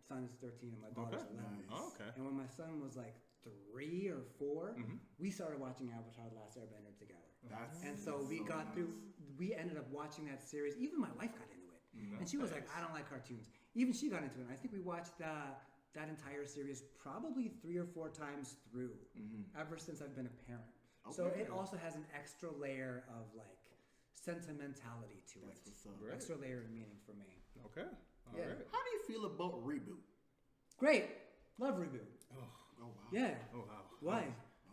son is 13 and my daughter's 11. Oh, okay. And when my son was like 3 or 4, we started watching Avatar: The Last Airbender together. And so we got through. We ended up watching that series. Even my wife got into it, and she was like, "I don't like cartoons." Even she got into it. And I think we watched that entire series probably 3 or 4 times through, ever since I've been a parent. So it also has an extra layer of like sentimentality to it. Right. Extra layer of meaning for me. Okay. All Yeah. right. How do you feel about Reboot? Great, love Reboot. Oh wow. Yeah. Oh wow. Why?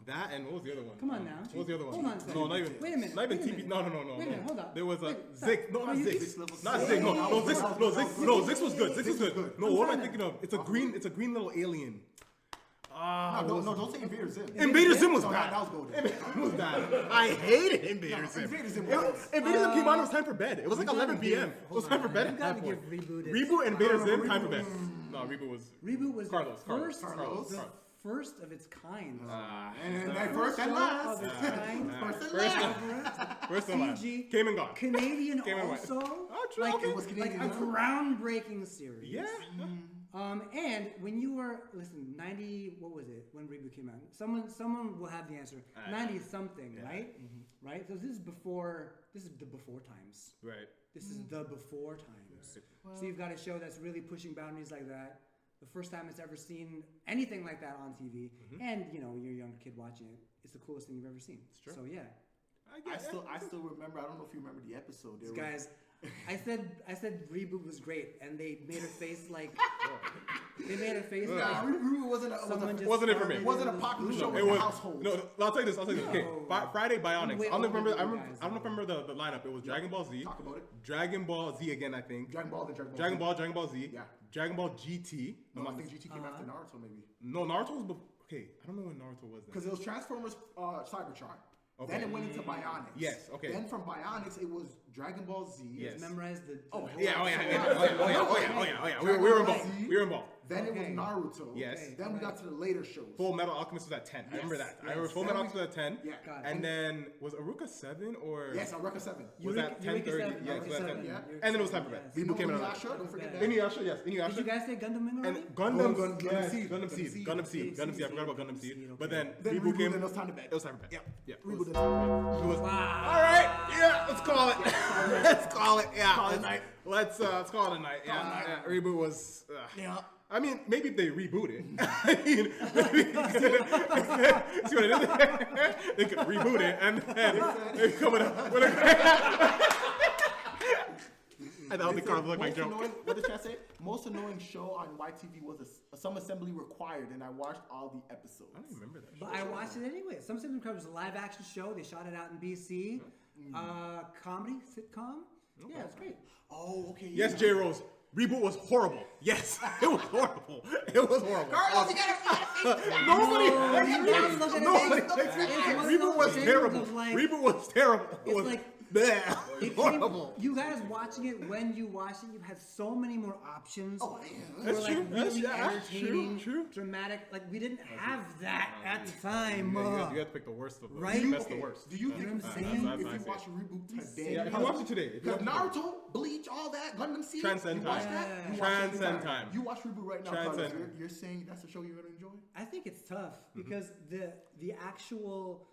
That and what was the other one? Come on now. What was the other one? Hold on a second. No, not even. Wait a minute. Not even wait a TV. minute. No. Wait a minute. Hold up. There was a Wait, stop. Zix. No, not you Zix. keep- Not Zix. No, Zix was good. Zix was good. No, what am I thinking of? It's a green little alien. No, don't say Invader Zim. Invader Zim was No, bad. that was golden. It was bad. I hated Invader Zim. Invader Zim It was- was- Invader Zim came on. It was time for bed. It was like 11 p.m. It was time for bed. You at gotta that give point. Reboot. Reboot and Invader Zim time for bed. No, Reboot was. Reboot was Carlos. the first of its kind. And that first and Of last. its kind. First and last. CG. Came and gone. Canadian Came and went. also. Oh, true, Like, okay. was Canadian like a too. groundbreaking series. Yeah. And when you were 90, what was it when Reboot came out? Someone will have the answer. 90 something, right? Right. So this is the before times. Right. This is the before times. So you've got a show that's really pushing boundaries like that. The first time it's ever seen anything like that on TV, and you're a younger kid watching it. It's the coolest thing you've ever seen. true. So yeah, I still remember. I don't know if you remember the episode. There was- guys, I said Reboot was great, and they made a face like they made a face Nah, like Reboot wasn't Wasn't it for me? wasn't a popular show It in the was household. no. I'll tell you this. Okay, Friday Bionics. Wait, I don't remember. wait, I guys. don't remember the lineup. It was Dragon Ball Z. Talk about it. Dragon Ball Z again. I think. Dragon Ball, then Dragon Ball Z. Yeah. Dragon Ball GT. No, I think GT came after Naruto maybe. No, Naruto was okay. I don't know when Naruto was then. Because it was Transformers Cybertron. Okay. Then it went into Bionics. Yes, okay. Then from Bionics it was Dragon Ball Z. Yes. memorize the. Oh, Yeah. Oh yeah. We were involved. We were involved. Then it was Okay. Naruto. Yes. Then we got to the later shows. Full Metal Alchemist was at 10. I remember that. I remember Full Then Metal we- Alchemist was at 10. Yeah. Got it. And then was Aruka 7 or Yes, Eureka 7. was that 10:30? Yes, was that 10? yeah. And then it was time for bed. Reboot came in. Inuyasha, don't forget that. Inuyasha, yes. Did you Inuyasha. guys say Gundam Wing already? And Gundam, Gundam yes, Seed. Gundam Seed, Gundam Seed, Gundam Seed. I forgot about Gundam Seed, Seed. okay. But then Then Reboot came. and it was time to bed. It was time for bed. Yep. Yeah. It Reboot was. is time to bed. It was. Wow. All right. Yeah. Let's call it. Let's call it. Yeah. Call it a night. Let's call it a night. Call it a Yeah. night. Yeah. Reboot was. Yeah. I mean, maybe if they reboot it. I mean, maybe, see what it is? They could reboot it and then they're coming up with a. I don't think Carl looked like Most Joe. annoying, what did I say? Most annoying show on YTV was some assembly required, and I watched all the episodes. I don't even remember that. But I watched it anyway. Some Simpsons Club was a live action show. They shot it out in BC. Comedy sitcom. Yeah, it's great. Oh, okay. Yes, J Rose. Reboot was horrible. Yes, it was horrible. It was horrible. Carlos, you gotta Nobody. Nobody. Reboot was terrible. Reboot was terrible. It It's was like bleh. it Horrible. came, you guys watching it when you watched it, you had so many more options. Oh, yeah. They were, That's like, true. really That's true. entertaining, True. dramatic. Like we didn't have that at the time. Yeah, you have to pick the worst of them. Right? That's the worst. Do you think You know what I'm saying? if you watch Reboot today? Yeah, if you watch it today, if you Because watch it Naruto, Bleach, all that, Gundam Seed, Transcend you watch time. that? Yeah. You watch it Transcend every time. You watch Reboot right now, Transcend Carlos. time. You're saying that's a show you're gonna enjoy? I think it's tough because the actual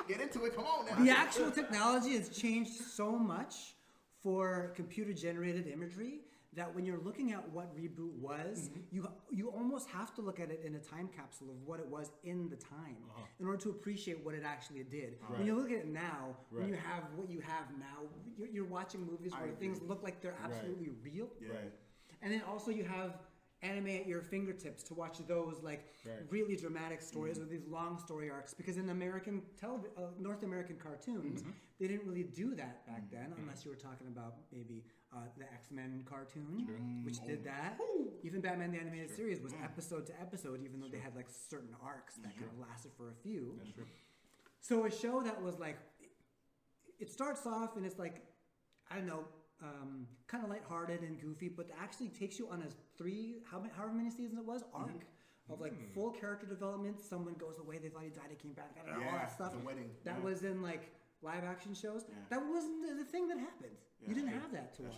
Get into it. Come on now. The actual technology has changed so much for computer-generated imagery that when you're looking at what Reboot was, you almost have to look at it in a time capsule of what it was in the time in order to appreciate what it actually did. When you look at it now, when you have what you have now, you're watching movies where things look like they're absolutely real. Right. And then also you have anime at your fingertips to watch those like really dramatic stories or these long story arcs, because in American North American cartoons they didn't really do that back then, unless you were talking about maybe the X-Men cartoon, which did that. Even Batman the Animated Series was episode to episode, even though they had like certain arcs that kind of lasted for a few. That's true. So a show that was like, it starts off and it's like, I don't know, kind of lighthearted and goofy, but actually takes you on a however many seasons it was, arc of like full character development. Someone goes away, they thought he died, he came back, I don't know, all that stuff. The wedding. That was in like live action shows. That wasn't the thing that happened. You didn't have that to watch.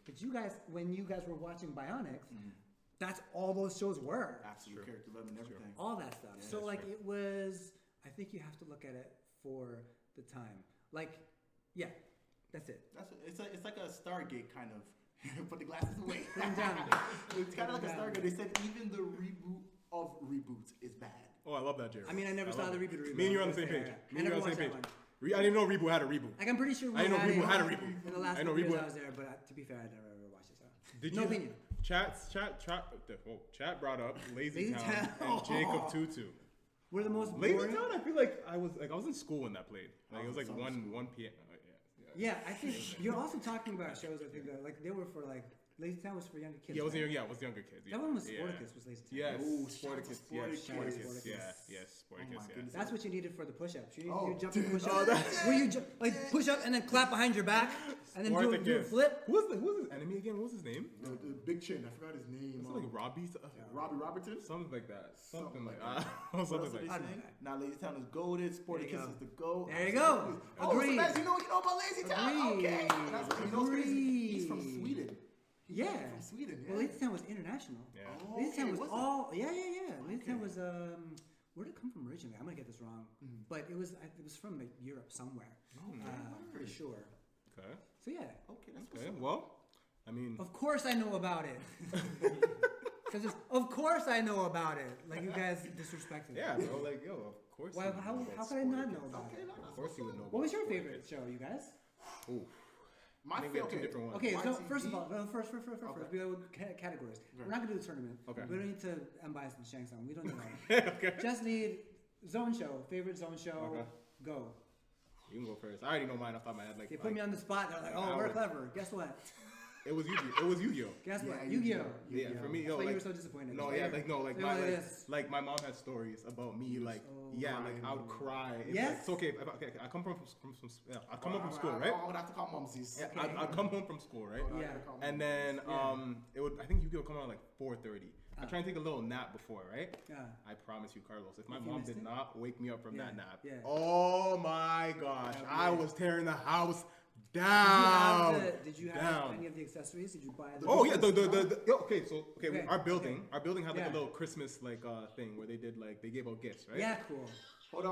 But you guys, when you guys were watching Bionics, that's all those shows were. Absolute character development, everything. All that stuff. So like it was, I think you have to look at it for the time. Like, yeah, that's it. It's like a Stargate kind of. Put the glasses away. Put 'em down. It's kind of like a Stargate. They said even the reboot of reboots is bad. Oh, I love that, Jerry. I mean, I never saw the reboot. Me and you on the same page. Me and you on the same page. One. I didn't know Reboot had a reboot. Like, I'm pretty sure we I didn't know had Reboot it had a reboot. in the last I know few years Reboot. I was there, but to be fair, I never ever watched it. So. Did No you? opinion. Chat brought up Lazy Lazy Town Town. and Jacob Tutu. We're the most Lazy boring. Town, I feel like I was in school when that played. Like it was like 1 p.m. Yeah, I think you're also talking about shows. I think that like they were for like Lazy Town was for younger kids. Yeah, it was right? younger kids. Yeah. That one was Yeah. Sporticus. Was Lazy Town. Yes, Ooh, Sporticus. shout out to Yes, Sporticus. Sporticus. Yes, Sporticus. my Yeah. goodness. That's what you needed for the push-ups. You Oh, jump and push dude. up. Where you like push up and then clap behind your back and then do a Sporticus. flip. Who's his enemy again? What was his name? The big chin. I forgot his name. Was it like Robbie? Robbie Robertson. Something like that. Something like that. something What else like are they that. saying? Now Lazy Town is goated. Sporticus go. is the goat. There you go. Oh, Agreed. so you know about Lazy Town? Agreed. Okay. That's what you know. What's crazy? He's from Agreed. Sweden. Yeah. From Sweden. Yeah. Well, Lazy Town was international. Yeah. Oh, Lazy Town okay, was it? all yeah. Lazy Town was where did it come from originally? I'm gonna get this wrong, but it was from like Europe somewhere. For sure. Okay. So yeah, Okay, that's what's Okay. up. Well, I mean, of course I know about it. Because of course I know about it. Like you guys disrespected yeah, it. bro. Like, yo, of course. Why? you would How know about could I not know Sporticus. about it? Of course you would know. What was your about favorite show, you guys? Sporticus. Ooh. My I think we have two favorite. different ones. Okay, so YTV? first of all, first, we go with categories. We're not gonna do the tournament. Okay. We don't need to unbiased and Shang Tsung. We don't need that. Okay. Just need zone show. Favorite zone show. Okay. Go. You can go first. I already know mine off the top of my head. Like, They put me on the spot. They're like, oh, I we're would- clever. Guess what? It was Yu-Gi-Oh. It was Yu-Gi-Oh. Guess what? Yeah, Yu-Gi-Oh. Yeah, for me, yo, That's why you like, were so disappointed. no, It's yeah, fair. like no, like Say my what it like, is. like my mom had stories about me, like yeah, like I would cry. It's Yes. like, it's okay. Okay, I come from yeah, I come home from school, right? I would have to call momsies. Yeah, Okay. I come home from school, right? Yeah. And then it would I think Yu-Gi-Oh come out like 4:30. I try and take a little nap before, right? Yeah. I promise you, Carlos, if my If you mom missed did it? not wake me up from Yeah, that nap, yeah. oh my gosh, Yeah, I yeah. was tearing the house Did down. you have down. any of the accessories? Did you buy the Oh yeah, okay, so Okay, our building had like Yeah. a little Christmas like thing where they did like they gave out gifts, right? Yeah, cool. Hold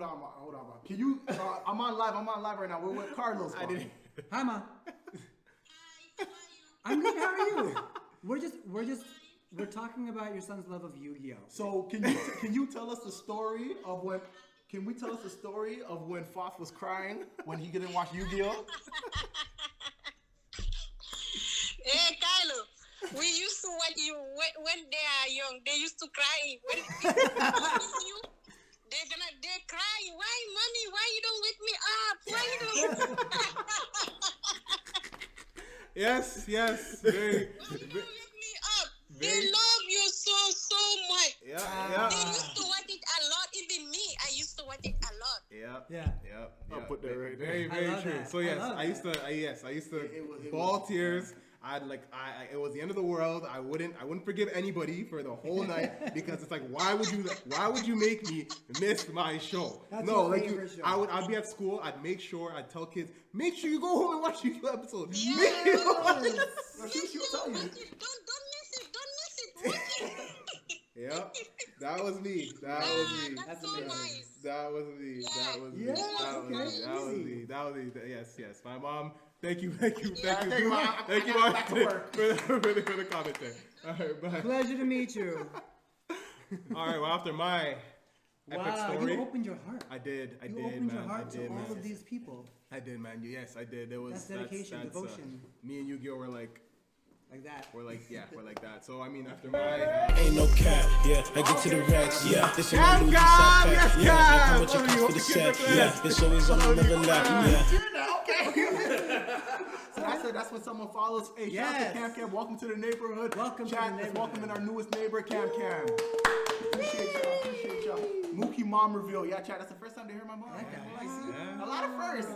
on. Can you? I'm on live right now. We're with Carlos. I didn't. Hi, Ma. I'm good. How are you? We're talking about your son's love of Yu-Gi-Oh. So can you tell us the story of when? Can we tell us the story of when Foth was crying when he didn't watch Yu-Gi-Oh? Hey, Kylo, we used to watch you when they are young. They used to cry. When people miss you, they cry. Why, mommy? Why you don't wake me up? Why you don't? Yes. Very. Why you don't wake me up? They Very- love you so much. Yeah. They used to watch it a lot. Even me, I used to watch it a lot. Yeah. I'll put that right Very, there. I very love true. that. So I yes, love I used to It ball was- tears. It was the end of the world. I wouldn't forgive anybody for the whole night because it's like, why would you make me miss my show? That's no, your like favorite show. I'd be at school. I'd tell kids, make sure you go home and watch your episode. Yeah. Make sure you watch it. She'll tell you. Don't miss it. Don't miss it. Watch it. Yeah. That was me. That Ah, was me. that's so nice. That was me. That was me. Yeah, That was okay, me. That was easy. me. That was me. Yes. My mom. Thank you. Thank you, thank you, Mom. Mom, Back to work. for the comment there. All right, bye. Pleasure to meet you. All right. Well, after my epic Wow, story, you opened your heart. I did, You man. opened your I heart to did, all man. of these people. I did, man. Yes, I did. There was That's dedication, devotion. Me and Yu-Gi-Oh were like that. we're like that. So I mean, after my Ain't no cap, yeah, I get to the racks, yeah. This ain't Yes, no Louis guys, Sack, yes, yeah. Look how much guys. it costs for the set, Yes. yeah. It's always on another lap, yeah. Okay. So that's when someone follows. Hey, shout out Yes. to Cam Cam. Welcome to the neighborhood. Welcome to Chat, the let's neighborhood. welcome in our newest neighbor, Cam Cam. Appreciate y'all. Mookie mom reveal. Yeah, chat. That's the first time to hear my mom. Yeah. A lot of firsts.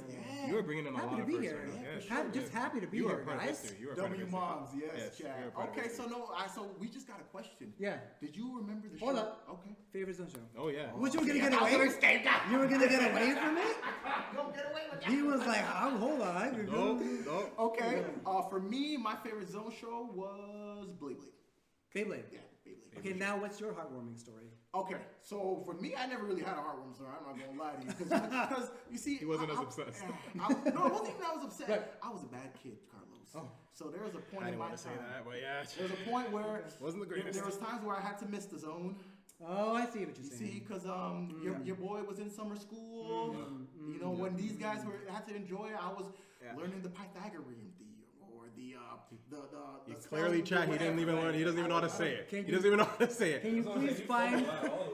Yeah. You were bringing in a Happy lot to of be firsts here. right now. Yeah, Happy- sure, just yeah. happy to be You here, are part of guys. history. You are part of W history. moms, yes, Yes, chat. you're a part of Okay, history. so we just got a question. Yeah. Did you remember the Hold show? up. Okay. Favorite zone show. Oh yeah. What you were gonna Yeah, get I was away? gonna stay down. You were gonna get away from it? Don't get away with that. He was like, oh, hold on. I could go. No. Okay. For me, my favorite zone show was Blade Blade. Beyblade. Yeah, Blade Blade. Okay, now what's your heartwarming story? Okay, so for me, I never really had a heartwarming story. I'm not gonna lie to you, because you see, He wasn't I- as I- obsessed. no, it wasn't even I was upset. Right. I was a bad kid, Carlos. Oh. So there was a point I in didn't my want to say time. that, but yeah. There was a point where Wasn't the greatest. there was times where I had to miss the zone. Oh, I see what you're You saying. see, because your boy was in summer school. You know, when these guys had to enjoy it, I was learning the Pythagorean theorem or the Clearly, chat. He didn't even learn. He doesn't even know how to say it. He doesn't even know how to say Can it. you please find,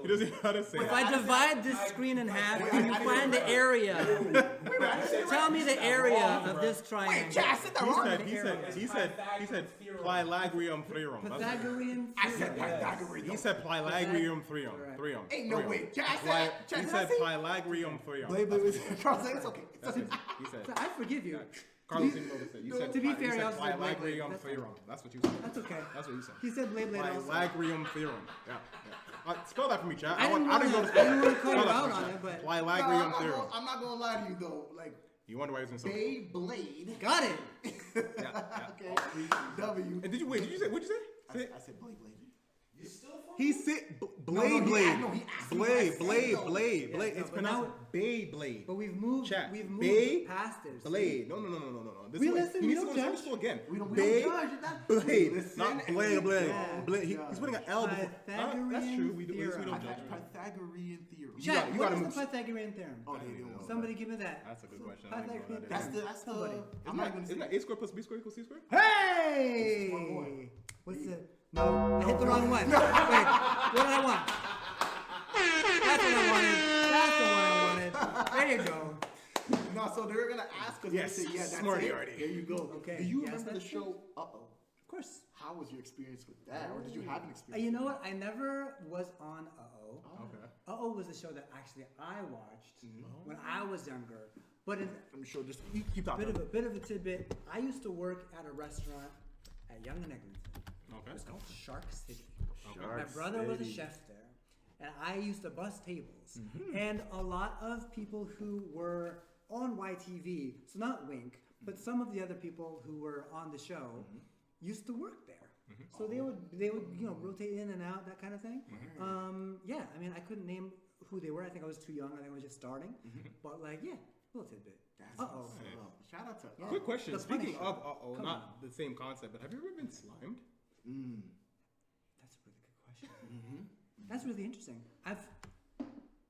He doesn't even know how to say if it. I divide this screen in half, can you find the area? Tell me the area of this triangle. Chat, I said that wrong. He said Pylagrium theorem. That's what- Pythagorean I said theorem. Pythagorean. He said Pylagrium theorem. Theorem. Ain't no theorem. way. Chat, I Ply- said- He chat, said did I say- Pylagrium theorem. Blade Blade was Carlos. It's okay. That's what he said. So I forgive you. Carlos didn't know what to say. You said To be you fair, said I also said Blade Blade. Pylagrium That's theorem. That's what you said. That's okay. That's what you said. He said Blade Blade also. Pylagrium theorem. Yeah. Spell that for me, chat. I didn't don't wanna- know to spell I didn't that. wanna call you Spell that out for me, on chat. it, but- Pylagrium theorem. I'm not gonna lie to you though. Like You wonder why he was in some. Beyblade. Got it. Okay. W. And did you what'd you say? What'd you say? I said Blade Blade. He said Blade Blade. No, he asked me what I said, though. Blade. Yeah, It's but pronounced Beyblade. But we've moved. Chat. We've moved Bay past it. Blade. No. This We way. listen, He we needs to don't go to judge. school again. We don't Bay judge. That- Blade. Listen Not and Blade. we Blade. don't Blade. He's judge. putting an L before. That's true. We do. We Pythagorean don't judge. Pythagorean theorem. Chat, you what gotta is move. the Pythagorean theorem? Oh, they don't. Somebody give me that. That's a good question. I don't know what Pythagorean that is. That's the. Somebody. I'm not even Isn't that A squared plus B squared equals C squared? Hey! What's the? No, I hit the wrong one. Wait, what did I want? That's what I wanted. That's the one I wanted. There you go. No, so they're gonna ask us. Yes, They say, yeah, that's smarty it. arty. There you go. Okay, Do you yes, remember the that's show? Uh-oh. Of course. How was your experience with that, or did you have an experience? You know what? I never was on Uh-Oh. Okay. Uh-Oh was a show that actually I watched when I was younger. But in I'm sure. Just you keep a talking. bit of a tidbit, I used to work at a restaurant at Yonge and Eglinton. Okay. It was called Shark City. Shark My brother was a City. chef there, and I used to bus tables. And a lot of people who were on YTV, so not Wink, but some of the other people who were on the show used to work there. So they would rotate in and out, that kind of thing. Yeah, I mean I couldn't name who they were. I think I was too young. I think I was just starting. But like, yeah, little tidbit. Uh-oh. Shout out to. Yeah. Quick question. The Speaking Punisher. of uh-oh, Come not the same concept, but have you ever been slimed? That's a really good question. That's really interesting.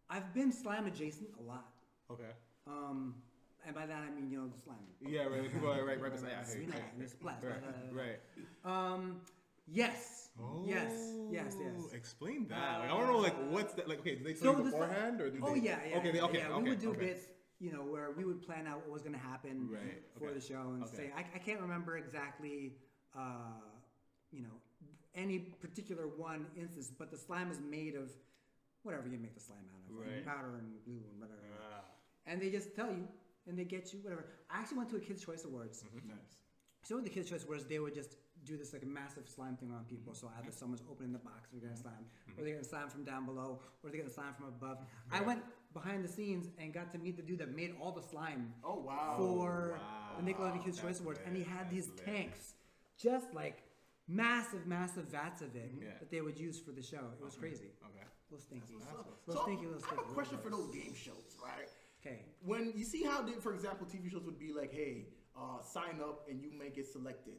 I've been slime adjacent a lot. Okay. And by that I mean slime. Yeah, right. People are right beside. Yeah, You know, in this blast. Right. Yes. Oh, Yes. Explain that. Like, I don't know. Like, what's that? Like, okay, did they So tell you the- beforehand, or did Oh they? yeah. Okay. Yeah, we would do okay. bits, where we would plan out what was going to happen Right, for okay, the show and okay. say I can't remember exactly, any particular one instance, but the slime is made of whatever you make the slime out of, like Right. powder and glue and whatever. Ah. And they just tell you, and they get you whatever. I actually went to a Kids' Choice Awards. Nice. So with the Kids' Choice Awards, they would just do this like a massive slime thing on people. So either someone's opening the box, they're getting slime, or they're getting slime from down below, or they're getting slime from above. I went behind the scenes and got to meet the dude that made all the slime Oh wow. for the Nickelodeon Kids' Choice Awards, and he had these tanks, just like massive vats of it Yeah. that they would use for the show. It was crazy. Okay. Little stinky. So, Little stinky. I have a question for those game shows, right? Okay. When you see how, for example, TV shows would be like, hey, sign up and you may get selected.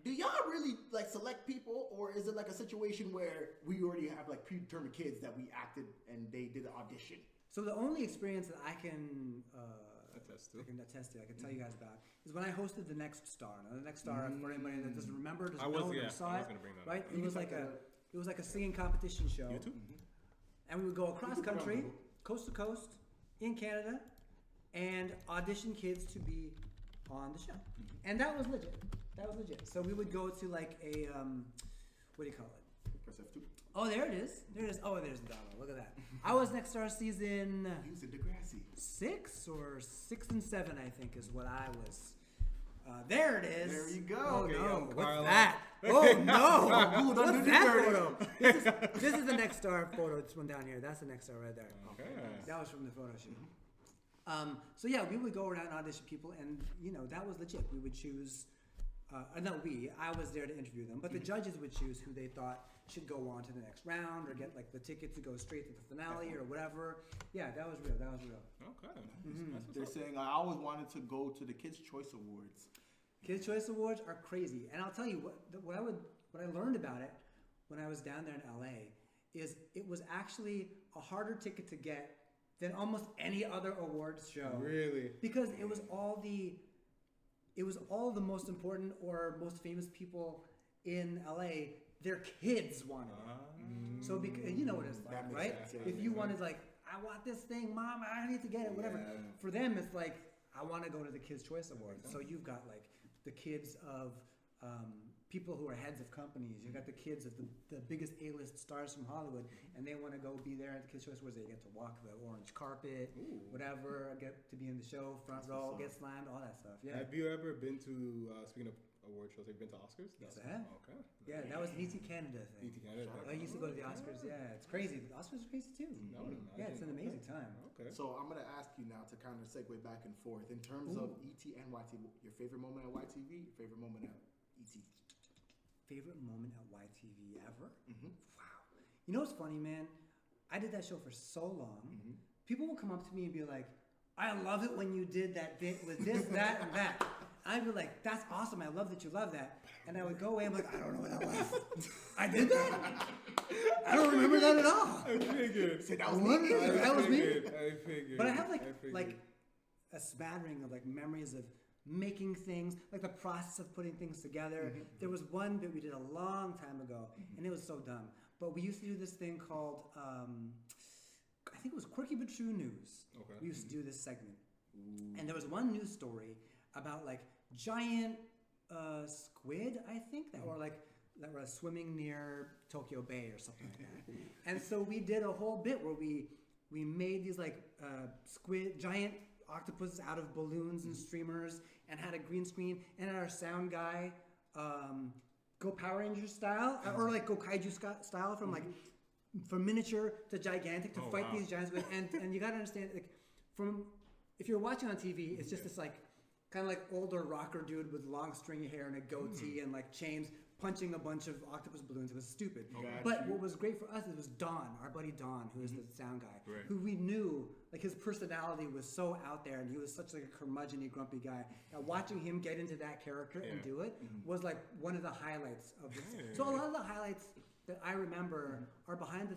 Do y'all really like select people, or is it like a situation where we already have like predetermined kids that we acted and they did an audition? So the only experience that I can Attest to. I can tell you guys about is when I hosted the Next Star. Now the Next Star, for anybody that doesn't remember, doesn't know, or saw I it, was gonna bring that right? up. It was like a singing competition show, YouTube? and we would go across You can country, run, coast to coast, in Canada, and audition kids to be on the show, and that was legit. That was legit. So we would go to like a what do you call it? Press F2. Oh, there it is. There it is. Oh, there's the download. Look at that. I was Next Star season Using Degrassi. 6 or 6 and 7, I think, is what I was. There it is. There you go. Oh Okay, no, young what's Carlo. that? Oh no, Ooh, don't what's do that dirty. photo? This is the Next Star photo. This one down here. That's the Next Star right there. Okay. That was from the photo shoot. So yeah, we would go around and audition people, and that was legit. We would choose. I was there to interview them, but the judges would choose who they thought should go on to the next round or get like the ticket to go straight to the finale or whatever. Yeah, that was real. Okay. That's They're what's up. saying I always wanted to go to the Kids' Choice Awards. Kids' Choice Awards are crazy, and I'll tell you what I learned about it when I was down there in LA is it was actually a harder ticket to get than almost any other awards show. Really? Because it was all the most important or most famous people in LA. Their kids wanted it. So because you know what it's That like, makes right? sense, yeah. If you wanted like, I want this thing, Mom, I need to get it, whatever. Yeah. For them, it's like, I want to go to the Kids' Choice Awards. So you've got like the kids of people who are heads of companies. You've got the kids of the biggest A-list stars from Hollywood, and they want to go be there at the Kids' Choice Awards. They get to walk the orange carpet, whatever, get to be in the show, front row, get slammed, all that stuff. Yeah. Have you ever been to, speaking of award shows, have you been to Oscars? Yes, I have. Okay. Yeah, that was an ET Canada thing. ET Canada. I used to go to the Oscars. Yeah, it's crazy. The Oscars are crazy too. I would imagine. Yeah, it's an amazing time. Okay. So I'm gonna ask you now to kind of segue back and forth in terms of ET and YTV. Your favorite moment at YTV, your favorite moment at ET. Favorite moment at YTV ever? Wow. You know what's funny, man? I did that show for so long. People will come up to me and be like, I love it when you did that bit with this, that, and that. I'd be like, that's awesome. I love that you love that. And I would go away and be like, I don't know what that was. I did that? I don't remember that at all. I figured. Say that was What? me. That was me? I figured. But I have figured. like a smattering of like memories of making things, like the process of putting things together. There was one that we did a long time ago, and it was so dumb. But we used to do this thing called, I think it was Quirky But True News. Okay. We used to do this segment. And there was one news story about like giant squid, I think, that were swimming near Tokyo Bay or something like that. And so we did a whole bit where we made these like giant octopuses out of balloons and streamers and had a green screen and had our sound guy go Power Rangers style or like go Kaiju style from miniature to gigantic to fight these giants with. And you gotta understand, like, if you're watching on TV, it's just this like kind of like older rocker dude with long stringy hair and a goatee and like chains punching a bunch of octopus balloons. It was stupid. But what was great for us, it was Don, our buddy Don, who is the sound guy, who we knew, like, his personality was so out there and he was such like a curmudgeon-y, grumpy guy. That watching him get into that character and do it was like one of the highlights of this. So a lot of the highlights that I remember are behind the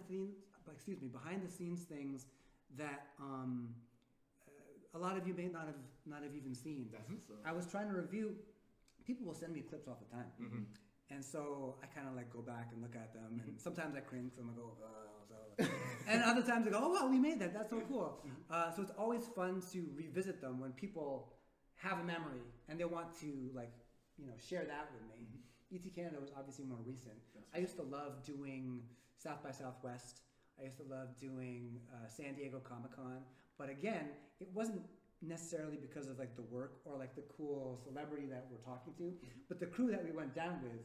scenes things that a lot of you may not have even seen. I was trying to review. People will send me clips all the time, and so I kind of like go back and look at them, and sometimes I cringe because I'm like, oh, and other times I go, oh wow, we made that. That's so cool. So it's always fun to revisit them when people have a memory and they want to share that with me. ET Canada was obviously more recent. I used to love doing South by Southwest. I used to love doing San Diego Comic-Con. But again, it wasn't necessarily because of like the work or like the cool celebrity that we're talking to, but the crew that we went down with,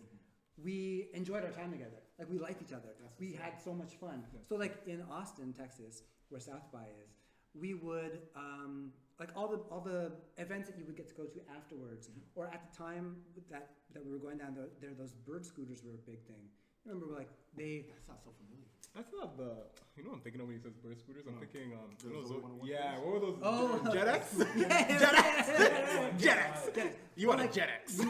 we enjoyed our time together. Like, we liked each other. We had so much fun. So like in Austin, Texas, where South by is, we would, like all the events that you would get to go to afterwards, or at the time that we were going down there, those bird scooters were a big thing. I remember like That sounds so familiar. That's not the. You know what I'm thinking of when he says bird scooters? I'm thinking Those those, little one-on-one yeah. things? What were those? Oh. JetX. Yes. You want a Like, JetX?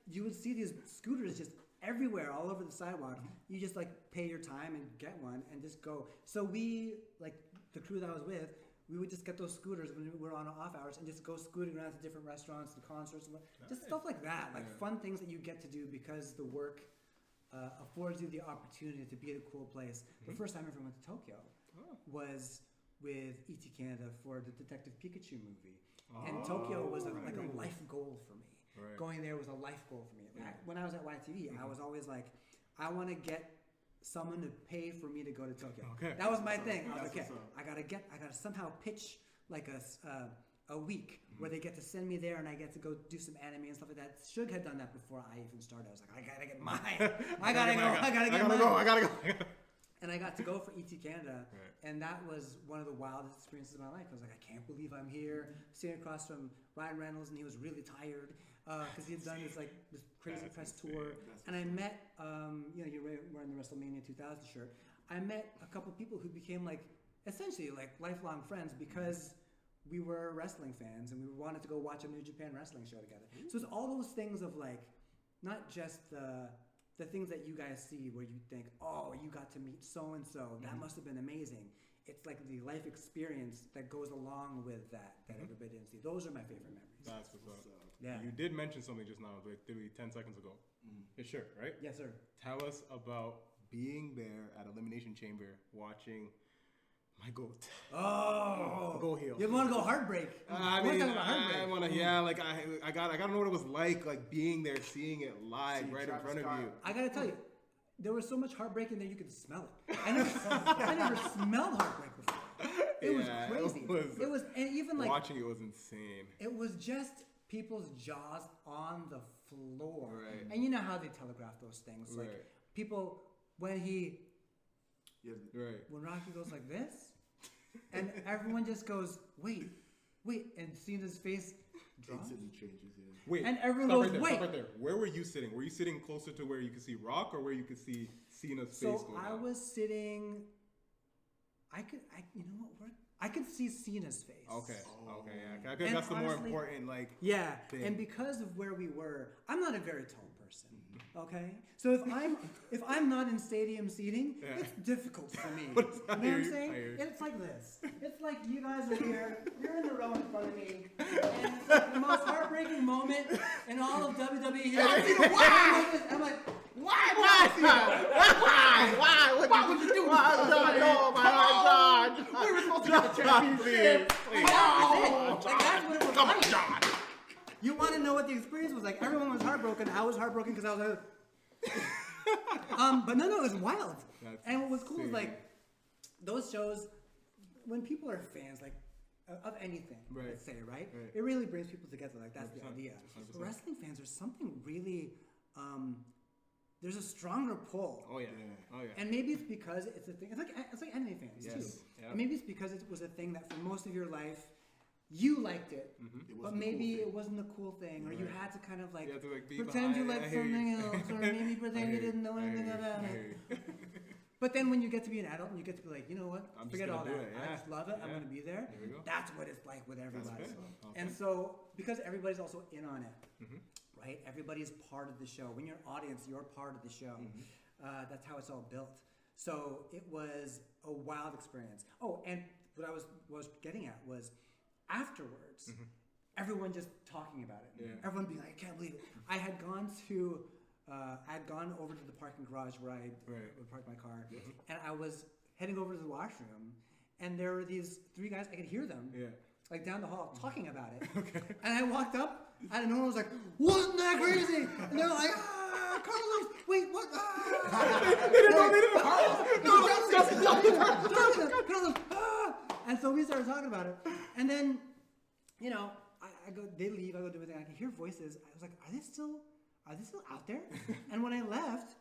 You would see these scooters just everywhere, all over the sidewalk. You just like pay your time and get one and just go. So we, like the crew that I was with, we would just get those scooters when we were on off hours and just go scooting around to different restaurants, to concerts, just stuff like that, like fun things that you get to do because the work affords you the opportunity to be at a cool place. The first time I ever went to Tokyo was with ET Canada for the Detective Pikachu movie, and Tokyo was like a life goal for me. Right. Going there was a life goal for me. When I was at YTV, I was always like, I want to get someone to pay for me to go to Tokyo. Okay. That was my thing. I was like, That's okay, what's up. I gotta somehow pitch like a week where they get to send me there and I get to go do some anime and stuff like that. Shug had done that before I even started. I was like, I gotta get mine. I gotta go. And I got to go for ET Canada, and that was one of the wildest experiences of my life. I was like, I can't believe I'm here, sitting across from Ryan Reynolds, and he was really tired because he had done this crazy press tour. And I met, you're wearing the WrestleMania 2000 shirt. I met a couple people who became essentially lifelong friends because we were wrestling fans and we wanted to go watch a New Japan wrestling show together. So it's all those things of not just the things that you guys see where you think, oh, you got to meet so-and-so, that must have been amazing. It's like the life experience that goes along with that everybody didn't see. Those are my favorite memories. That's what's up. Yeah. You did mention something just now, like literally 10 seconds ago. His shirt, right? Yes, sir. Tell us about being there at Elimination Chamber, watching my goat. Oh, Go heel. You want to go heartbreak? I You wanna mean, talk about heartbreak? I want to, I gotta know what it was like being there, seeing it live right in front of you. I gotta tell you, there was so much heartbreak in there you could smell it. I never smelled heartbreak before. It was crazy. It was, and even watching it was insane. It was just people's jaws on the floor. Right. And you know how they telegraph those things. Like Right. people, when Right. Rocky goes like this, and everyone just goes, wait, and Cena's face drops. Instantly changes, yeah. Wait, And everyone stop goes, right there, wait. Stop right there. Where were you sitting? Were you sitting closer to where you could see Rock, or where you could see Cena's face So go I down? was sitting. I could see Cena's face. Okay, yeah. I think And that's the more honestly- important, Yeah, thing. and because of where we were, I'm not a very tall person. Okay, so if I'm not in stadium seating, it's difficult for me. You know what I'm saying? It's like this. It's like you guys are here. You're in the row in front of me, and it's like the most heartbreaking moment in all of WWE history. I'm like, why? Why would you do this? Oh my God! We were supposed to get the championship. That's what it was like. You want to know what the experience was like? Everyone was heartbroken. I was heartbroken because I was but no, it was wild. And what was cool was those shows, when people are fans of anything, let's say, right? It really brings people together. That's the idea. 100%. Wrestling fans, there's something really, there's a stronger pull. Oh yeah. And maybe it's because it's a thing. It's like anime fans too. Yeah. And maybe it's because it was a thing that for most of your life you liked it, but maybe it wasn't a cool thing, or you had to kind of You had to, be pretend you behind- liked I hear something you. else, or maybe pretend you didn't know anything about it. But then when you get to be an adult and you get to be like, you know what, I'm just forget gonna all do that. it, I just love it. I'm yeah. going to be there. There we go. That's what it's like with everybody. fair. Okay. And so because everybody's also in on it, right? Everybody's part of the show. When you're an audience, you're part of the show. That's how it's all built. So it was a wild experience. Oh, and what I was getting at was afterwards, everyone just talking about it. Yeah. Everyone being like, I can't believe it. I had gone over to the parking garage where I would park my car, and I was heading over to the washroom, and there were these three guys. I could hear them, down the hall talking about it. And I walked up, and no one was like, "Wasn't that crazy?" And they're like, Carlos, wait, what? Carlos, And so we started talking about it, and then, I go. They leave. I go do everything. I can hear voices. I was like, Are they still out there? And when I left,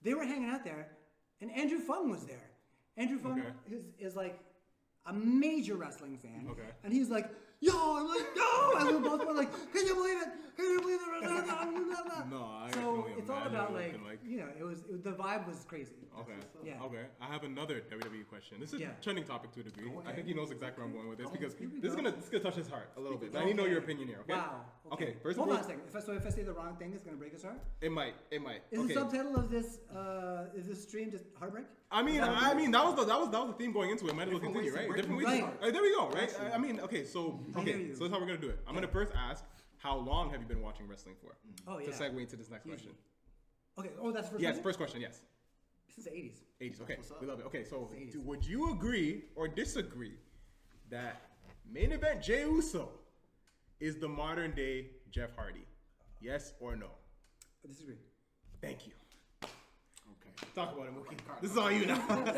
they were hanging out there, and Andrew Fung was there. Andrew Fung is like a major wrestling fan, and he's like, yo, I'm like, yo, and we both were like, can you believe it? Can you believe it? No, I So can only it's all imagine about what like, it's been you know, the vibe was crazy. Okay. Yeah. Okay. I have another WWE question. This is Yeah. a trending topic to a degree. I think he knows exactly where I'm going with this because Here we this is go. gonna touch his heart a little bit. But I need to know your opinion here. Okay. Wow. Okay. First Hold of on all, a second. If I say the wrong thing, it's gonna break his heart. it might. It might. Is okay. the subtitle of this stream just heartbreak? I mean, that was the theme going into it. Might as well continue, right? Different ways. Right. There we go, right? I mean, okay, so hear you. so that's how we're gonna do it. I'm gonna first ask, how long have you been watching wrestling for? Oh yeah. To segue into this next question. Okay. Oh, that's the first. Yes, question? first question. Yes. Since the 80s. 80s. Okay, we love it. Okay, so It's 80s. would you agree or disagree that main event Jey Uso is the modern day Jeff Hardy? Yes or no? I disagree. Thank you. Okay. Talk about it, Mookie. This is all you now. Tell me.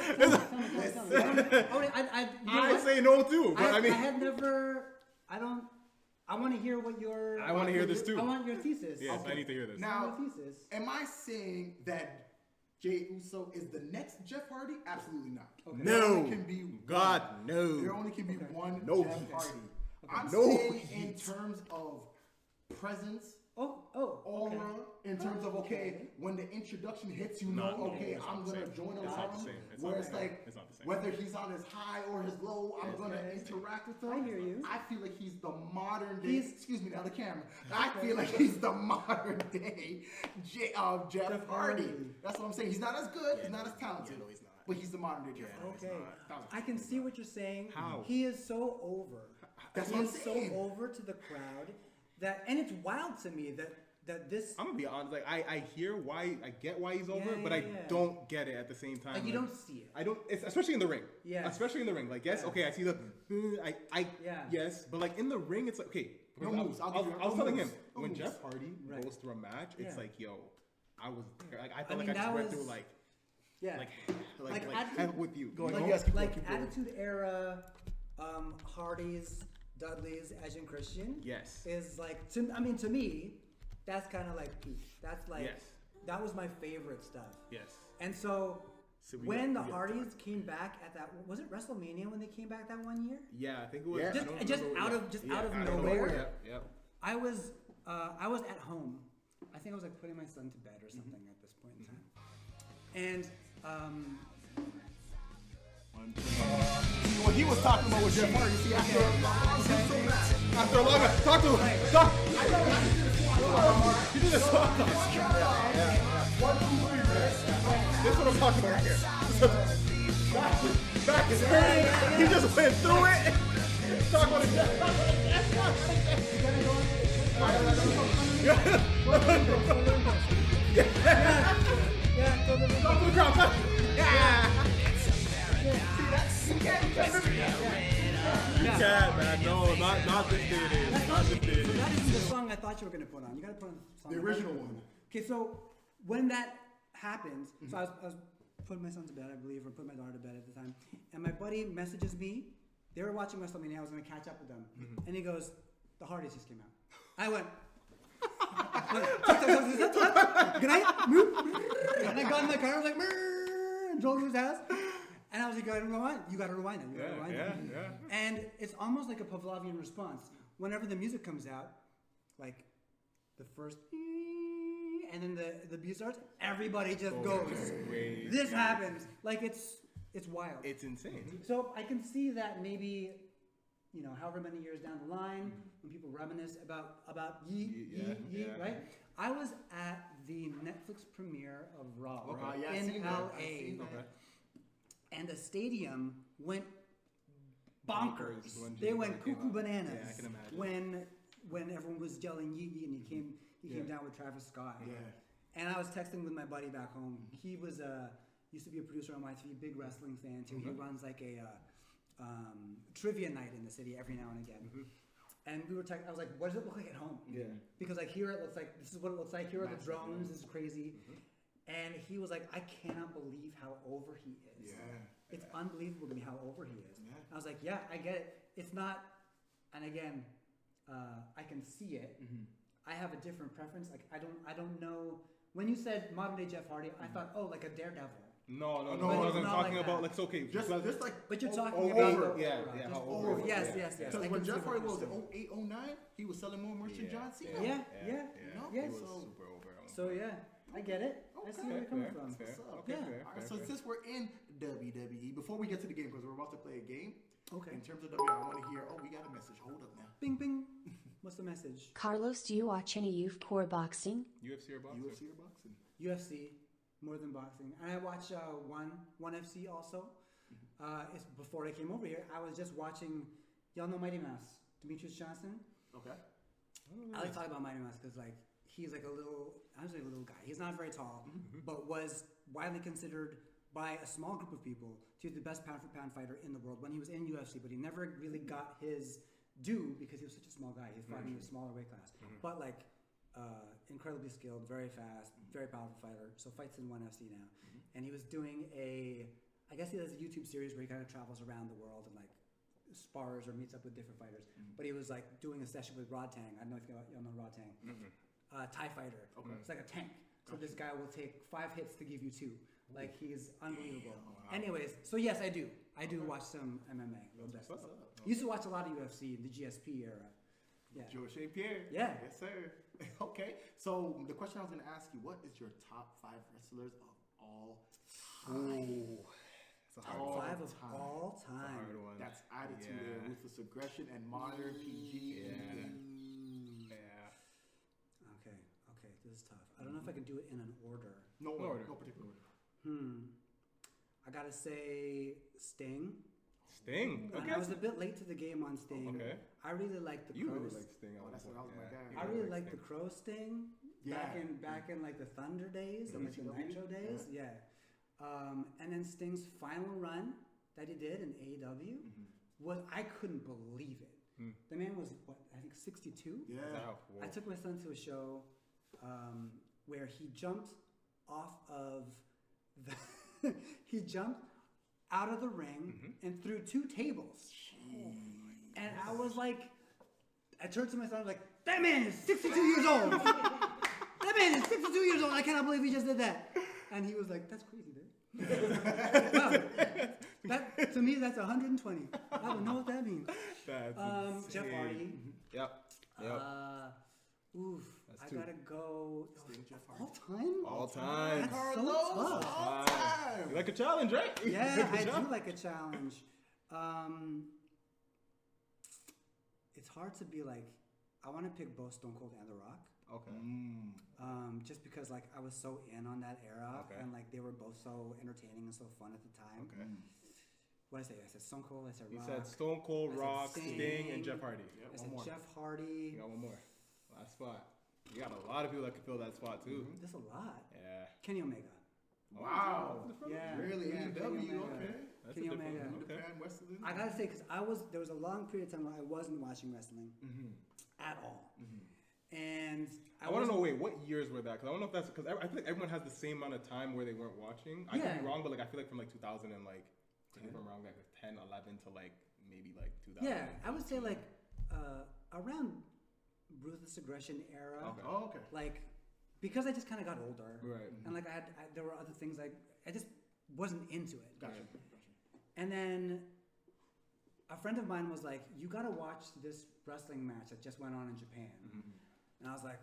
I say no too, but I mean, I had never. I want to hear what your. I wanna hear this too. I want your thesis. yes, I need to hear this. Now, Your thesis. am I saying that Jey Uso is the next Jeff Hardy? Absolutely not. Okay. There No. only can be God, one. no. There only can be one No. Jeff Hardy. I'm No. saying in terms of presence, Oh. aura, Okay. in terms of when the introduction hits, you know, No, okay, it's not I'm the gonna same. join It's not the along. same. It's Where not it's the same. like It's not the same. whether he's on his high or his low, I'm gonna interact with him. I hear you. I feel like he's the modern day. He's- Excuse me, now the camera. I feel like he's the modern day Jeff Jeff Hardy. Hardy. That's what I'm saying. He's not as good. He's not as talented. no, he's not. But he's the modern day Jeff Hardy. Okay. I can see what you're saying. How? He is so over. That's he what I'm is saying. so over to the crowd that, and it's wild to me that this. I'm gonna be honest. Like I hear why, I get why he's over, Yeah, but I yeah, yeah. don't get it at the same time. Like you don't see it. I don't. It's, especially in the ring. Yeah. Especially in the ring. Like yes, Yeah. okay, I see the. Yeah. Yes, but like in the ring, it's like okay. No I moves. I'll was give you- was no telling moves. him No when moves. Jeff Hardy Right. goes through a match, it's Yeah. like yo, I was there. Like I felt mean, like I just that went was- through like Yeah. like Attitude- hell with you. Go you ahead. know? You guys keep going, like keep going. Attitude Era, Hardys, Dudleys, Edge and Christian. Yes. Is like to me, that's kind of like peak. That's like Yes. that was my favorite stuff. Yes. And so, So we when got- the we got Hardys came back at that, was it WrestleMania when they came back that one year? Yeah, I think it was. Yeah. I don't Just remember- out yeah. of- just Yeah, out of nowhere. nowhere. Yep. I was at home. I think I was like putting my son to bed or something at this point in time. And What he was talking about with Jeff Hardy, see, after After a long time, talk to him. Talk. You did this. This is what I'm talking about here. Back is hurting. He just went through it. Talk about Talk to the crowd. Talk. You can't, man. No, not this day and age. Not this day and so age. that isn't the song I thought you were gonna put on. You gotta put on the song. the original one. Okay, so when that happens, so I was putting my son to bed, I believe, or putting my daughter to bed at the time, and my buddy messages me. They were watching WrestleMania. I was gonna catch up with them, and he goes, "The Hardys just came out." I went. Good night. And I got in the car. I was like, "Mrrr," and drove to his house. And I was like, you gotta rewind it. You gotta rewind it. Yeah. And it's almost like a Pavlovian response. Whenever the music comes out, like the first, and then the beat starts, everybody just goes. crazy. This happens. Like it's wild. It's insane. So I can see that maybe, however many years down the line, when people reminisce about Yee, right? I was at the Netflix premiere of Raw Yeah, I in seen that. I LA. seen that. Okay. And the stadium went bonkers. When They Jay went came cuckoo out. bananas. Yeah, I can imagine. When everyone was yelling Yee and he came down with Travis Scott. Yeah. And I was texting with my buddy back home. He was used to be a producer on YTV, big wrestling fan too. He runs like a trivia night in the city every now and again. And we were I was like, what does it look like at home? Yeah. Because like here it looks like this is what it looks like. Here are the drones. This is crazy. And he was like, I cannot believe how over he is. Yeah. It's unbelievable to me how over he is. Yeah. I was like, yeah, I get it. It's not, and again, I can see it. I have a different preference. Like I don't know. When you said modern day Jeff Hardy, I thought, oh, like a Daredevil. No, no, I wasn't not talking like about that. like, so okay, Just like. But you're talking over. about Yeah, right, yeah, just how over. over, Yes, yeah, yes, yes. Because I when can see Jeff what Hardy you're was saying. 08, 09, he was selling more merch than John Cena. Yeah. He Yeah, was so- super over. So yeah, I get it. I see where you're coming from. Fair. What's up? Okay, Yeah. fair, All right, fair, so fair. since we're in WWE, before we get to the game, because we're about to play a game, Okay. in terms of WWE, I want to hear, we got a message. Hold up now. Bing bing. What's the message? Carlos, do you watch any youth core boxing? UFC or boxing? UFC or boxing? UFC, more than boxing. And I watch one FC also. It's before I came over here. I was just watching. Y'all know Mighty Mouse, Demetrius Johnson. Okay. I like talking about Mighty Mouse because like he's like a little guy. He's not very tall, but was widely considered by a small group of people to be the best pound for pound fighter in the world when he was in UFC. But he never really got his due because he was such a small guy. He's fighting in a smaller weight class, but like incredibly skilled, very fast, very powerful fighter. So fights in ONE FC now, and he was doing I guess he does a YouTube series where he kind of travels around the world and like spars or meets up with different fighters. But he was like doing a session with Rod Tang. I don't know if y'all know Rod Tang. Thai fighter. Okay. It's like a tank. So this guy will take 5 hits to give you 2. Like he's unbelievable. Anyways, so yes, I do. I do watch some MMA a little bit. Used to watch a lot of UFC in the GSP era. Yeah. George St. Pierre. Yeah. Yes, sir. Okay. So the question I was going to ask you, what is your top 5 wrestlers of all time? It's a hard All one. 5 of time. all It's a time. hard one. That's Attitude Yeah. Era, Ruthless Aggression, and Modern PG. Yeah. Okay. This is tough. I don't know if I can do it in an order. No No order. order. No particular order. I gotta say Sting. Sting. And Okay. I was a bit late to the game on Sting. Okay. I really like the You Crow. really like Sting. Oh, that's what I was my guy. I really like the Crow Sting. Yeah. Back in like the Thunder days and like the WCW? Nitro days. Yeah. And then Sting's final run that he did in AEW was I couldn't believe it. The man was what, I think 62? Yeah. I took my son to a show where he jumped off of the he jumped out of the ring and through 2 tables. And I was like, I turned to my son, I was like, that man is 62 years old. That man is 62 years old. I cannot believe he just did that. And he was like, that's crazy, dude. Wow. That, to me, that's 120. I don't know what that means. That's Jeff insane. Hardy. Yep. Oof. That's I 2. gotta go. Sting, Jeff Hardy. All time? All time. That's so tough. All time. You like a challenge, right? Yeah, I do like a challenge. It's hard to be like, I want to pick both Stone Cold and The Rock. Okay. Just because like I was so in on that era Okay. and like they were both so entertaining and so fun at the time. Okay. What did I say? I said Stone Cold, I said You Rock. said Stone Cold, I said Rock, Sting. Sting, and Jeff Hardy. I one said more. Jeff Hardy. You got one more. Last spot. You got a lot of people that can fill that spot too. There's a lot. Yeah. Kenny Omega. Wow. Yeah. Really? Yeah, AEW? Kenny Omega. Okay. That's Kenny a different Omega. one. Okay. Japan, Wrestling. I gotta say, because there was a long period of time where I wasn't watching wrestling at all. And I want to know, wait, what years were that? Because I don't know if that's because I feel like everyone has the same amount of time where they weren't watching. I could Yeah. be wrong, but like I feel like from like 2000 and like, if I'm wrong, like 10, 11 to like maybe like 2000. Yeah, I would say like around Ruthless Aggression era. Okay. Oh, okay. Like, because I just kind of got older. Right. And like there were other things like I just wasn't into it. Gotcha. And then a friend of mine was like, you gotta watch this wrestling match that just went on in Japan. And I was like,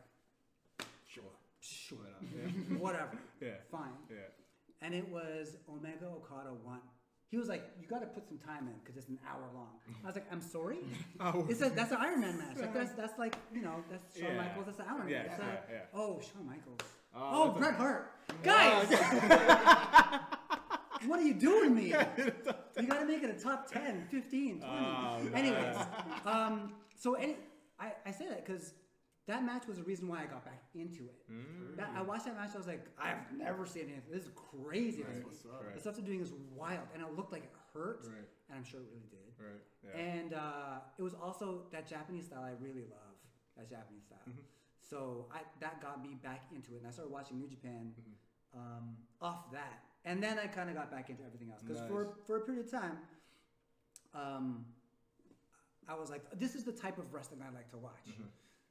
sure, whatever, Yeah. fine. Yeah. And it was Omega Okada 1. He was like, you gotta put some time in because it's an hour long. I was like, I'm sorry? It says that's an Iron Man match. Like that's like, you know, that's Shawn Yeah. Michaels, that's an Iron Man. Yeah, It's yeah, like, yeah. oh, Shawn Michaels. Oh, Oh, that's Bret Hart. Guys! What are you doing to me? You gotta make it a top 10, 15, 20. Anyways, I say that because that match was the reason why I got back into it. I watched that match, I was like, I've never seen anything. This is crazy. What's up? Right. The stuff they're doing is wild. And it looked like it hurt. Right. And I'm sure it really did. Right. Yeah. And it was also that Japanese style I really love. That Japanese style. So that got me back into it. And I started watching New Japan off that. And then I kind of got back into everything else. Because Nice. for a period of time, I was like, this is the type of wrestling I like to watch.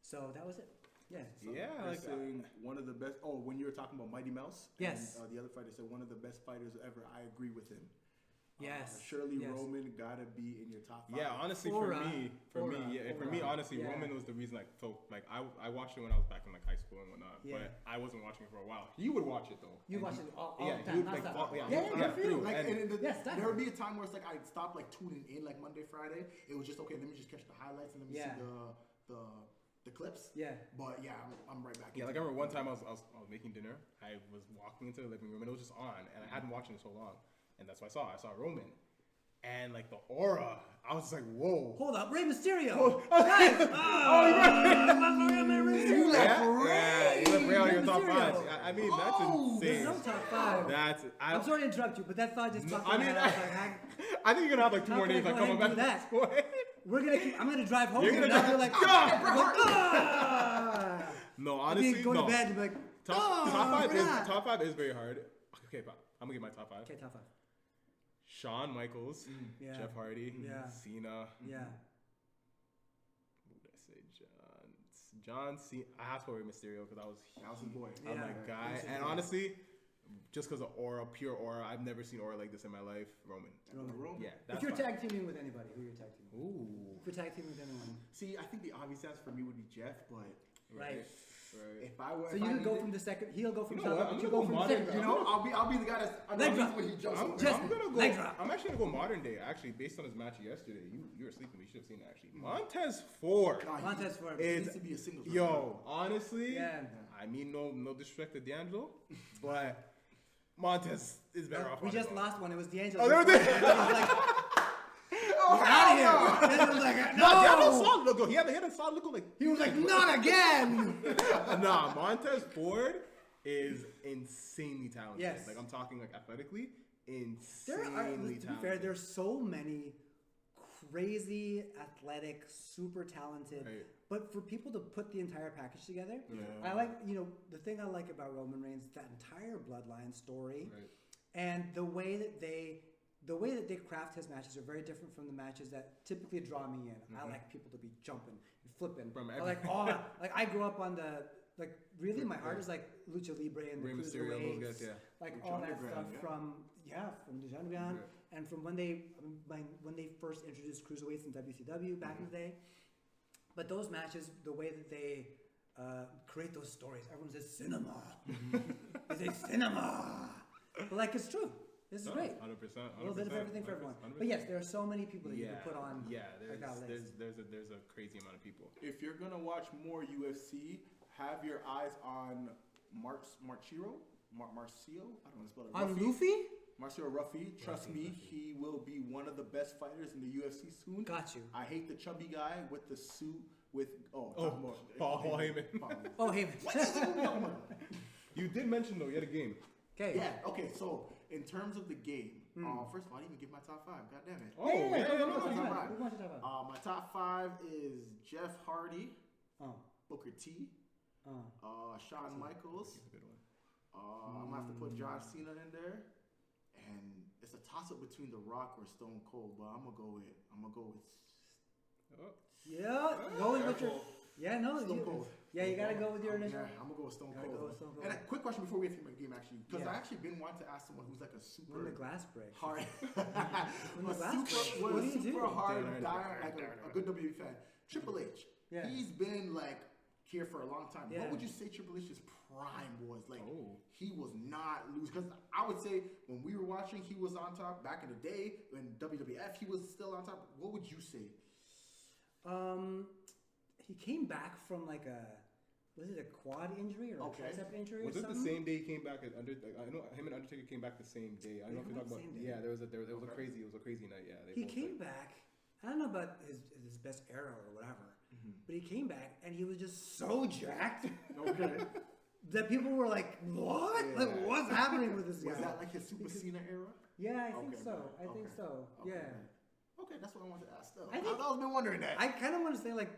So that was it. Yeah. Yeah, They're like saying one of the best. Oh, when you were talking about Mighty Mouse, Yes. and, the other fighter said one of the best fighters ever. I agree with him. Yes. Surely Yes. Roman gotta be in your top 5. yeah, honestly, Aura. for me, honestly, Yeah. Roman was the reason. I watched it when I was back in like high school and whatnot, Yeah. but I wasn't watching it for a while. He would watch it though. You And watch he- it all yeah, the he time. would, Not like, stop. follow- yeah, Yeah, he would good get for through, you. Like, and- and Yes, there would be a time where it's like I'd stop like tuning in like Monday, Friday. It was just okay. Let me just catch the highlights and let me Yeah. see the clips. Yeah. But yeah, I'm right back. Yeah, into like it. I remember one time I was making dinner. I was walking into the living room and it was just on, and I hadn't watched it in so long, and that's what I saw. I saw Roman, and like the aura, I was just like, whoa. Hold up, Rey Mysterio. Oh, Guys! oh, You Yeah, you left Ray out of your top Mysterio. 5. I mean, that's There's insane. no top 5. I'm I'm sorry to interrupt you, but that thought just No, popped I in my mean, head. I was like, I think you're gonna have like 2 How more can I names like go ahead coming and back. do that? I'm gonna drive home You're and gonna I'll be like, No, I'll be honestly, going no. to bed and be like, Top five is very hard. Okay, I'm gonna get my top 5. okay, top 5. Shawn Michaels, Yeah. Jeff Hardy, Yeah. Cena. Yeah. What did I say? John Cena. I have to go with Mysterio because That was his boy. I'm Yeah. my guy. And honestly, just because of aura, pure aura, I've never seen aura like this in my life. Roman. Roman. Yeah. If That's you're fine. tag teaming with anybody, who are you tag teaming? Ooh. If you're tag teaming with anyone. See, I think the obvious answer for me would be Jeff, but Right. if I were, So you would go from the second, he'll go from You know top what? up, I'm but you gonna go go from modern, second. you know, I'll be the guy that's Leg drop. when he jumps over. Just- I'm gonna go. leg drop. I'm actually gonna go modern day. Actually, based on his match yesterday, you were sleeping. You should have seen it. Actually, Montez Ford Nah, he Montez Ford. needs is to be a singles. yo. Honestly, Yeah. I mean no disrespect to D'Angelo, but Montez is better off. We on just his own. lost one. It was D'Angelo. Oh, there it is. It was like, out of here. It was like, No, he had a no. solid look. He had a solid look. Like He was like, not again. nah, Montez Ford is insanely talented. Yes. Like I'm talking like athletically, There insanely are, talented. to be fair, there's so many crazy, athletic, super talented. Right. But for people to put the entire package together, Yeah. I like, the thing I like about Roman Reigns, that entire bloodline story, Right. and the way that they craft his matches are very different from the matches that typically draw me in. I like people to be jumping and flipping. From I like like I grew up on the really my heart is like lucha libre and the Rey Mysterio, those cruiserweights, guys, yeah. like Lucha all that Underground, stuff yeah. from the Underground, and from when they first introduced cruiserweights in WCW back in the day. But those matches, the way that they create those stories, everyone says cinema. They say cinema, but like it's true. This is great. 100%. A little bit of everything for everyone. But yes, there are so many people that you can put on. Yeah, like that list. there's a crazy amount of people. If you're gonna watch more UFC, have your eyes on Marcio. I don't know how to spell it. On Ruffy. Luffy? Marcio Ruffy. Trust me, he will be one of the best fighters in the UFC soon. Got you. I hate the chubby guy with the suit with Paul Heyman. Oh, hey. You did mention though, you had a game. Okay. Yeah. Okay. So in terms of the game, first of all, I didn't even give my top 5. God damn it. Oh, yeah, Go no, on, no, go no. on. We want you to talk about. My top 5 is Jeff Hardy, Oh. Booker T, Shawn Michaels. Good one. I'm gonna have to put John Cena in there, and it's a toss up between The Rock or Stone Cold, but I'm gonna go with. Yeah, going with your. Yeah, no. Stone Cold. Yeah, you gotta go with your initial. Yeah, I'm gonna go with Stone Gotta Cold. go with Stone Cold. And a quick question before we get to my game, actually, because Yeah. I actually been wanting to ask someone who's like a super When the glass breaks. hard, When the a glass super, breaks, what what a do you do? super hard, like a good WWE fan. Triple H. Yeah. He's been like here for a long time. Yeah. What would you say Triple H's prime was? Like he was not lose, because I would say when we were watching, he was on top. Back in the day when WWF, he was still on top. What would you say? He came back from like was it a quad injury or a tricep injury Was or it something? the same day he came back? I know him and Undertaker came back the same day. I don't know if you're talking about. Same day. Yeah, it was a crazy night. Yeah, He came back. I don't know about his best era or whatever, but he came back and he was just so jacked Okay. that people were like, "What? Yeah. Like, what's happening with this guy?" Was that like his Super Cena era? Yeah, I think Okay, so. man. I think Okay. so. Okay, Yeah. man. Okay, that's what I wanted to ask though. I think- I've been wondering that. I kind of want to say like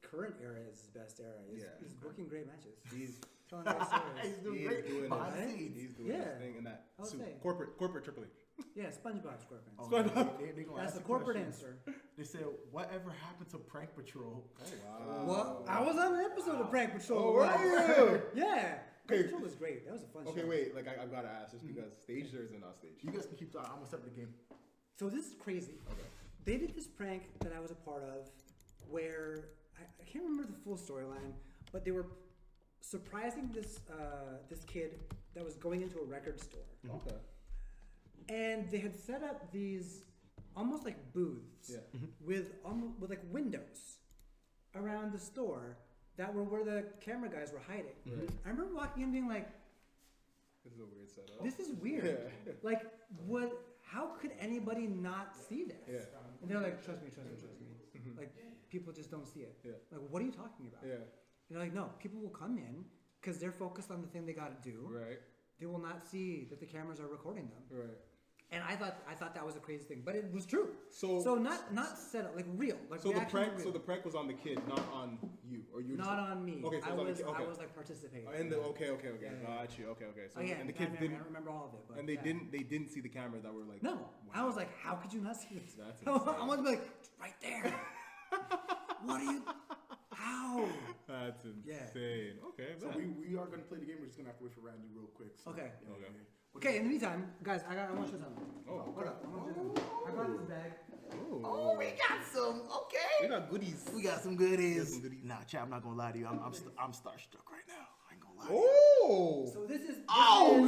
current era is his best era. He's booking great matches. He's Telling great stories. He's doing he is great doing behind the his, scenes. he's doing Yeah. his thing in that I would suit. say. Corporate Triple H. Yeah, SpongeBob SquarePants. Oh, they gonna That's ask the you corporate questions. answer. They said, "Whatever happened to Prank Patrol?" Well, I was on an episode of Prank Patrol. Oh, were you? Yeah. Okay. Prank Patrol was great. That was a fun show. Okay, wait. Like I've got to ask this because staged or is it not staged? You guys can keep talking. I'm gonna step the game. So this is crazy. Okay. They did this prank that I was a part of where I can't remember the full storyline, but they were surprising this kid that was going into a record store. Okay. And they had set up these almost like booths with like windows around the store that were where the camera guys were hiding. Right. I remember walking in being like, This is a weird setup. this is weird. Like, how could anybody not see this? Yeah. And they're like, trust me. Like, people just don't see it. Yeah. Like, what are you talking about? Yeah. And they're like, no, people will come in because they're focused on the thing they got to do. Right. They will not see that the cameras are recording them. Right. And I thought that was a crazy thing, but it was true. So not set up, like real. Like So the reactions prank. were So real. the prank was on the kid, not on you, or you. Not on me. Okay. So I it was on the was kid. Okay. I was like participating. And okay. Yeah. Got you. Okay. So Again, and the kids I didn't. don't remember all of it, but And they yeah. didn't see the camera that were like. No, I was like, how could you not see this? That's I insane. was like, it's right there. What are you? How? That's insane. Okay. So bet. we are gonna play the game. We're just gonna have to wait for Randy real quick. So, Okay. Okay. Okay. In the meantime, guys, I want to show something. Oh, Hold up. I want to show something. I brought this bag. Oh, we got some. Okay. We got goodies. We got some goodies. some goodies. Nah, chat. I'm not gonna lie to you. I'm starstruck right now. I ain't gonna lie. Oh. So this is. Oh,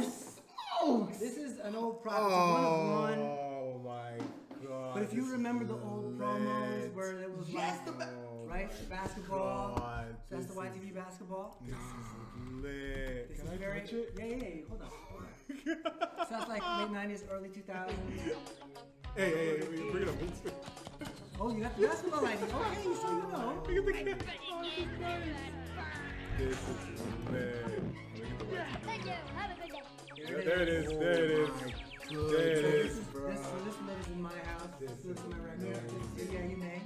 smokes! This is an old product. It's a one of one. Oh my god. But if you this remember is the old promos lit. where there was Yes, like, the right, basketball. God, So that's this the YTV basketball. This is lit. This Can is I very, touch it? Yeah. Hold on. So that's like late 90s, early 2000s. Hey, bring it up. Oh, you got the basketball ID. Okay, you so you know. Look at the camera. Oh, this is nice. This is lit. Look at Thank you. Have a good day. the There it is. There it is. There it is. This lives in my house. This lives in my record. Yeah, you may.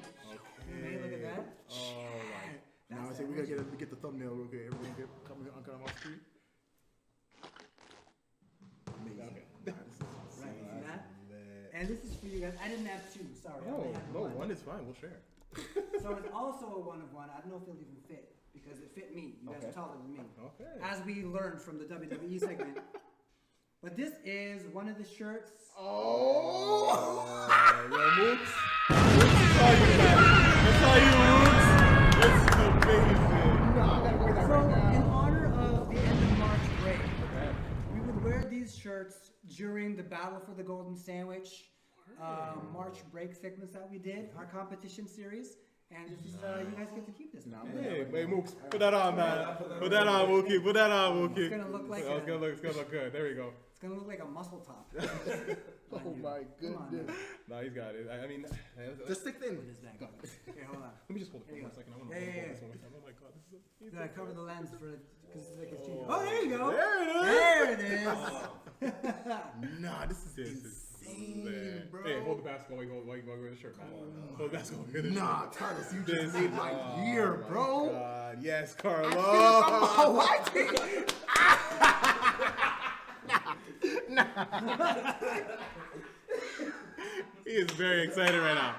You may look at that. Oh my. Now I say we gotta get the thumbnail real quick. Everyone get come on screen. Amazing. Nah, this is Right, insane. see that? Lit. And this is for you guys. I didn't have two. Sorry. I No, only had no, one. one is fine. We'll share. So it's also a one of one. I don't know if it'll even fit because it fit me. You guys Okay. are taller than me. Okay. As we learned from the WWE segment. But this is one of the shirts. Oh! Yo, Mooks. That's all you, man. That's all you, Mooks. That's amazing. No, I gotta wear that So right now. in honor of the end of March break, Okay. we would wear these shirts during the Battle for the Golden Sandwich March break segments that we did, our competition series. And this is, you guys get to keep this now. Hey, Mooks, put that on, man. Put that on, Mookie. Put that on, Mookie. It's gonna look like It's gonna look good. There we go. It's gonna look like a muscle top. Oh my Come on, goodness. No, he's got it. I mean, Just stick thin. Put this back on. Here, hold on. let me just hold it Here you for a go. second. I want to Yeah, hold yeah, this one more time. Oh my god, this is You amazing. gotta cover the lens for it, because it's like it's changing. Oh, there you go. There it is. There it is. Nah, this is This is insane, lit. bro. Hey, hold the basketball while you wear the shirt, man. Hold the basketball. Wear the Nah, shirt. Carlos, you This just made is- my oh year, my bro. God. Yes, I Carlos. feel like I'm a white He is very excited right now.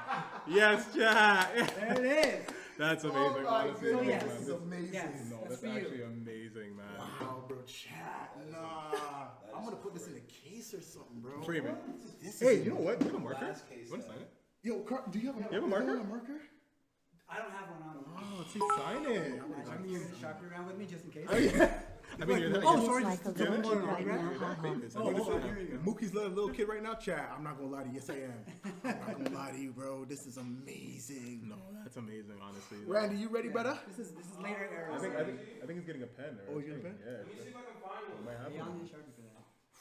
Yes, chat. There it is. That's amazing, Oh my honestly. goodness, yes. this is amazing. Yes. No, That's that's for you. actually amazing, man. Wow, bro, chat. Nah, I'm gonna put this in a case or something, bro. Frame it. This Hey, is you know what? You have a marker? You want to sign it? Yo, do you have have a marker? I don't have one on me. Oh, let's see, sign it. I mean, you're gonna shop it around with me just in case. I mean, you're Oh, you're- sorry. Like a just- little just- kid right now, you're that haha. famous. I Oh, mean, hold on, it's- here you go. Mookie's little kid right now, chat. I'm not gonna lie to you. Yes, I am. I'm not gonna lie to you, bro. This is amazing. No, that's amazing, honestly. Randy, you ready, brother? This is later era. I think he's getting a pen. Or Oh, you getting a pen? Yeah. Let me see if I can find one. Might have Yeah, I'll one. need a Sharpie for that.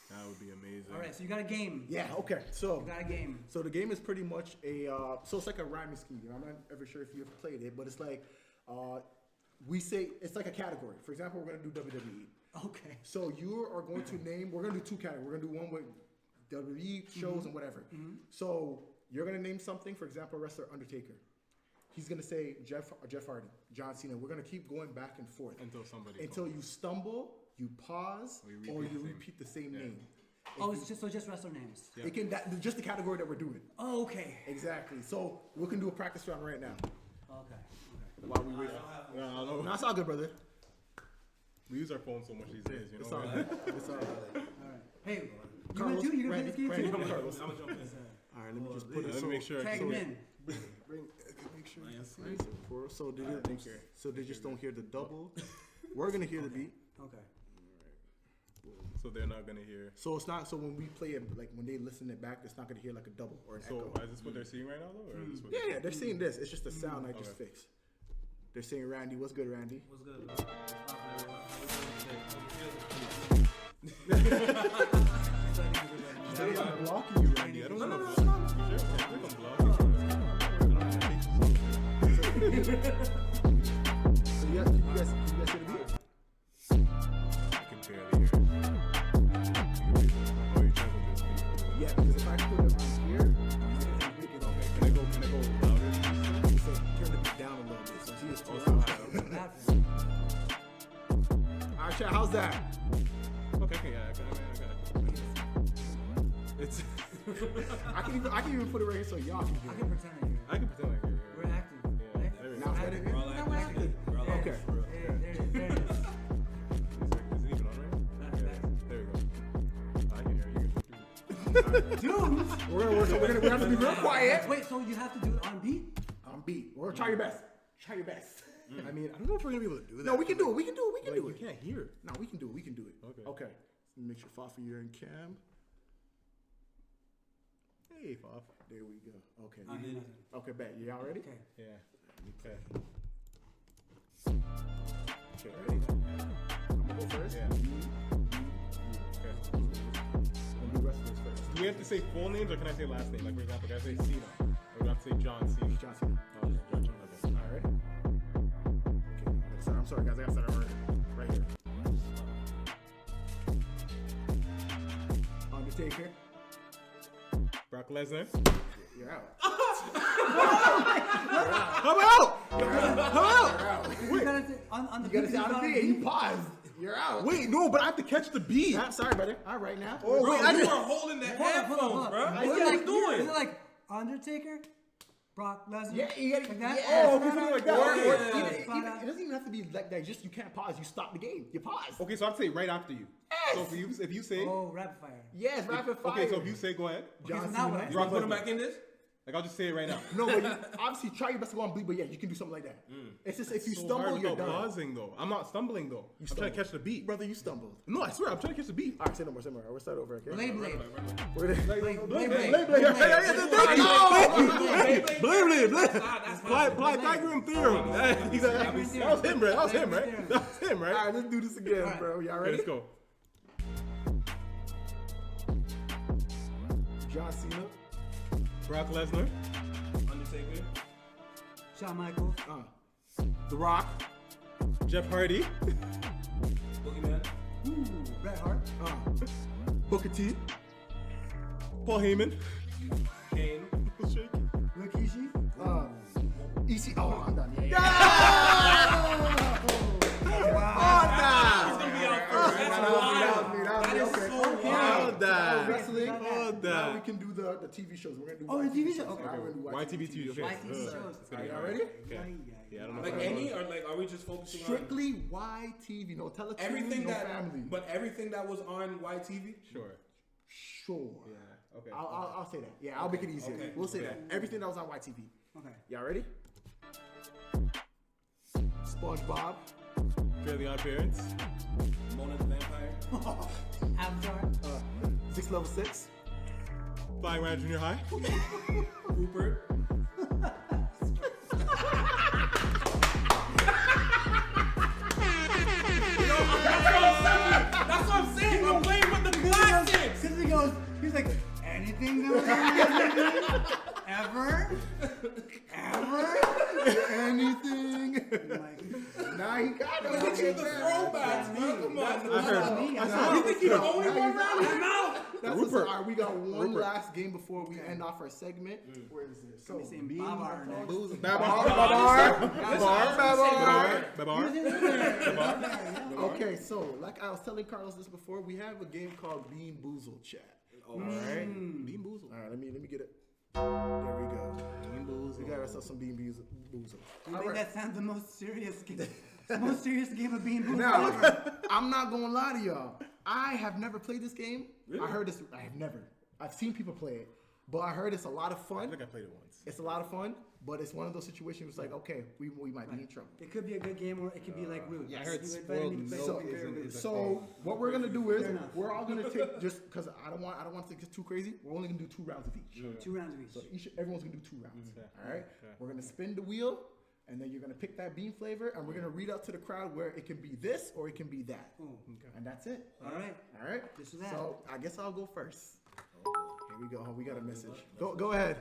That would be amazing. All right, so you got a game. Yeah. Okay. So, You got a game. so the game is pretty much a. So it's like a rhyming scheme. I'm not ever sure if you've played it, but it's like, we say it's like a category. For example, we're gonna do WWE. Okay. So you are going to name. We're gonna do two categories. We're gonna do one with WWE shows and whatever. So you're gonna name something. For example, wrestler Undertaker. He's gonna say Jeff Hardy, John Cena. We're gonna keep going back and forth Until somebody. until you stumble, you pause, Or you or repeat you the same- repeat the same yeah. name. Oh, it's just wrestler names. It can just the category that we're doing. Oh, okay. Exactly. So we can do a practice round right now. Okay. While we wait. No, No, it's all good, brother. we use our phones so much these days, you know. It's all good. It's all good. All right. Hey, you Carlos, gonna do? You gonna play this game Randy, too? Carlos. I'm gonna jump in. All right, let me just put it. Let me make sure. Tag him in. Make sure. So they just don't hear the double. We're gonna hear the beat. Okay. So they're not gonna hear. So it's not. So when we play it, like when they listen it back, it's not gonna hear like a double or an So echo. is this what they're seeing right now, though, or is this what? Yeah, they're seeing this. It's just the sound I just fixed. They're saying, "Randy, what's good, Randy?" What's good? I'm blocking you, Randy. I don't know. No. So you guys hear the beat? I can barely hear. Oh, you're trying to put this beat. Yeah, because if I put it on here, Can I go louder? so turn the beat down a little bit. So see, it's too Also loud. high. All right, chat. How's that? Okay, yeah, I got it. It's. I can even put it right here so y'all can hear I it. can pretend I hear it. I can pretend like it. We're active. Yeah, right? there we Now go. it's ready. We're all Now we're active. active. We're all Okay. active, bro. There it is. There it is. Is it even on right? That's Yeah, that. there we go. I can hear you. Dude! We're gonna have to be real quiet. Wait, so you have to do it on beat? On beat. Or try your best. Try your best. I mean, I don't know if we're gonna be able to do that. No, we can do it. We can do it. We can Like, do you it. can't hear. No, we can do it. We can do it. Okay. Okay. So make sure Fafa, you're in cam. Hey, Faf. There we go. Okay. I hear nothing. Okay, bet. Y'all ready? Okay. Yeah. Okay. Okay, ready? I'm gonna go first. Yeah. Okay. Okay. I'm gonna do wrestlers first. Do we have to say full names or can I say last name? Like, for example, can I say Cena? Or do I have to say John Cena? Johnson. Okay, John Cena. Okay. All right. Okay. I'm sorry, guys. I got to start right here. Undertaker. Brock Lesnar. You're out. Come out! You gotta say, on the You gotta beat, say out of on beat. You paused. You're out. Wait, no, but I have to catch the beat. I'm sorry, brother. All right, now. Oh, Bro, wait, I you didn't. are holding the Hold on, headphones, hold on. bro. Is What it are you like, doing? Is it like Undertaker, Brock Lesnar? Yeah, you gotta. Like that? Yeah. Oh, okay, something like that. Or, Okay, or yeah. even, it doesn't even have to be like that. Just you can't pause. You stop the game. You pause. Okay, so I have to say right after you. Yes. So if you say. Oh, rapid fire. Yes, rapid fire. Okay, so if you say, go ahead. Okay, so John now Cena. what? You want to put him back in this? Like, I'll just say it right now. No, but you, obviously try your best to go on bleed. But yeah, you can do something like that. It's just if you So stumble, hard you're without done. pausing, though. I'm not stumbling, though. I'm trying to catch the beat. Brother, you stumbled. No, I swear, I'm trying to catch the beat. All right, say no more. Say no more. We'll start over. Okay. Blade. We're gonna- Blade. Blade. Pythagorean theorem. He's like, that was him, right? That was him, right? That was him, All right? right, let's do this again, All right. bro. Y'all Okay, ready? let's go. John Cena. Brock Lesnar. Undertaker. Shawn Michaels. The Rock. Jeff Hardy. Boogeyman. Ooh, Bret Hart. Booker T. Paul Heyman. Kane. Rikishi. EC. Oh, I'm done. Yeah. He's going to be out first. That's wild. That is so wild. Hold that. Wrestling. Hold Now that. we can do the TV shows. We're gonna do. Oh, the TV show. shows. Okay. Now we're gonna do YTV TV. Okay. YTV shows. Good. Y'all ready? Okay. Yeah, I don't know. Like if I any, know. or like, are we just focusing on Strictly YTV. No Teletoon. everything no that, family. but everything that was on YTV? Sure. Sure. Yeah. Okay. I'll say that. Yeah, I'll make it easier. Okay. We'll say that. Everything that was on YTV. Okay. Y'all ready? SpongeBob. Fairly Odd Parents. Mona the Vampire. Avatar. 6 Level 6. Flying around junior high. Rupert. That's what I'm saying. I'm playing with the classics. Because he's like, anything that was ever? Anything. Nah, he got it. Look at you, the throwbacks, bro. Come on. I heard. You think you're the only one around here? That's what's up. All right, we got one last game before we end off our segment. Where is it? So, Babar next. okay, so like I was telling Carlos this before, we have a game called Bean Boozled chat. All right, Bean Boozled. All right, let me get it. There we go. Bean Boozled. We got ourselves some Bean Boozled. You think that sounds the most serious game? The most serious game of Bean Boozled Now, ever. I'm not gonna lie to y'all. I have never played this game. Really? I heard this. I have never. I've seen people play it, but I heard it's a lot of fun. I think I played it once. It's a lot of fun, but it's one of those situations where it's like, okay, we might be in trouble. It could be a good game or it could be like rude. I heard You invited me to play spoiled something very rude. So what we're gonna do is we're all gonna take just because I don't want to get too crazy. We're only gonna do 2 rounds of each. 2 rounds of each. So everyone's gonna do 2 rounds. All right. We're gonna spin the wheel, and then you're gonna pick that bean flavor, and we're gonna read out to the crowd where it can be this or it can be that, and that's it. All right. All right. This is that. So I guess I'll go first. Here we go. We got a message. Go ahead.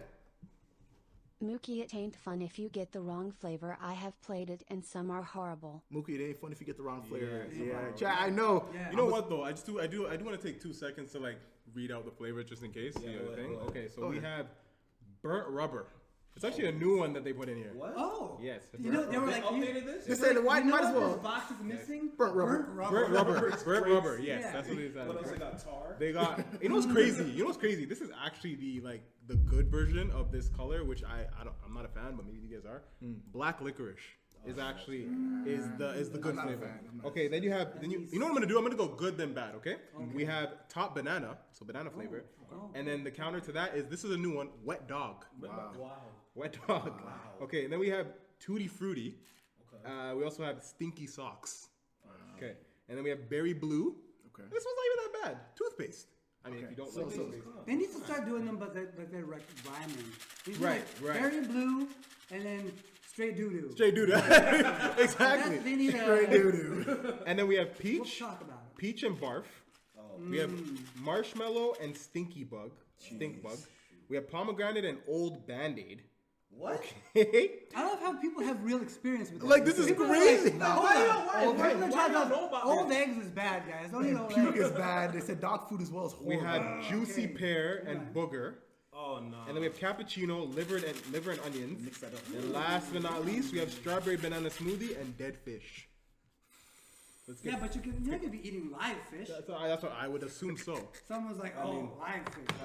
Mookie, it ain't fun if you get the wrong flavor. I have played it and some are horrible. Mookie, it ain't fun if you get the wrong flavor. Yeah. Chad, I know. Yeah. You know what though? I do want to take 2 seconds to like read out the flavor just in case. Yeah, You know the go thing. ahead. Okay, so we have burnt rubber. It's actually a new one that they put in here. What? Oh. Yes. You know, they were like, Updated this? They said why you know might as what well. this box is missing? Burnt rubber. Burnt rubber. Burnt rubber. Yes, Yeah. that's what it is. What else they got? Tar? They got. You know what's crazy? This is actually the good version of this color, which I'm not a fan, but maybe you guys are. Black licorice is actually is the good not a flavor. fan. Okay, then you know what I'm gonna do? I'm gonna go good then bad. Okay. We have top banana, so banana flavor, and then the counter to that is this is a new one, wet dog. Wow. Wet dog. Okay, and then we have tutti frutti. Okay. We also have stinky socks. Okay, and then we have berry blue. Okay. This one's not even that bad. Toothpaste. I mean, if you don't like toothpaste. They need to start doing them, but they're rhyming. They do Right. Very blue and then straight doo doo. Straight doo-doo. Exactly. They need Straight a. doo-doo. And then we have We'll peach, talk about it. peach and barf. We have marshmallow and stinky bug. Stink bug. We have pomegranate and old Band-Aid. What? Okay. I love how people have real experience with this. Like, this is People are crazy. Like, Why hold you on. don't- why- Old why- eggs- why why you don't know about Old this? eggs is bad, guys. Don't eat And old puke eggs. is bad. They said dog food as well is We horrible. have juicy pear and booger. Oh, no. And then we have cappuccino, liver and onions. Mix that up. And last but not least, we have strawberry banana smoothie and dead fish. Let's Yeah, get. but you're not gonna be eating live fish. That's what I would assume so. Someone's like, live fish.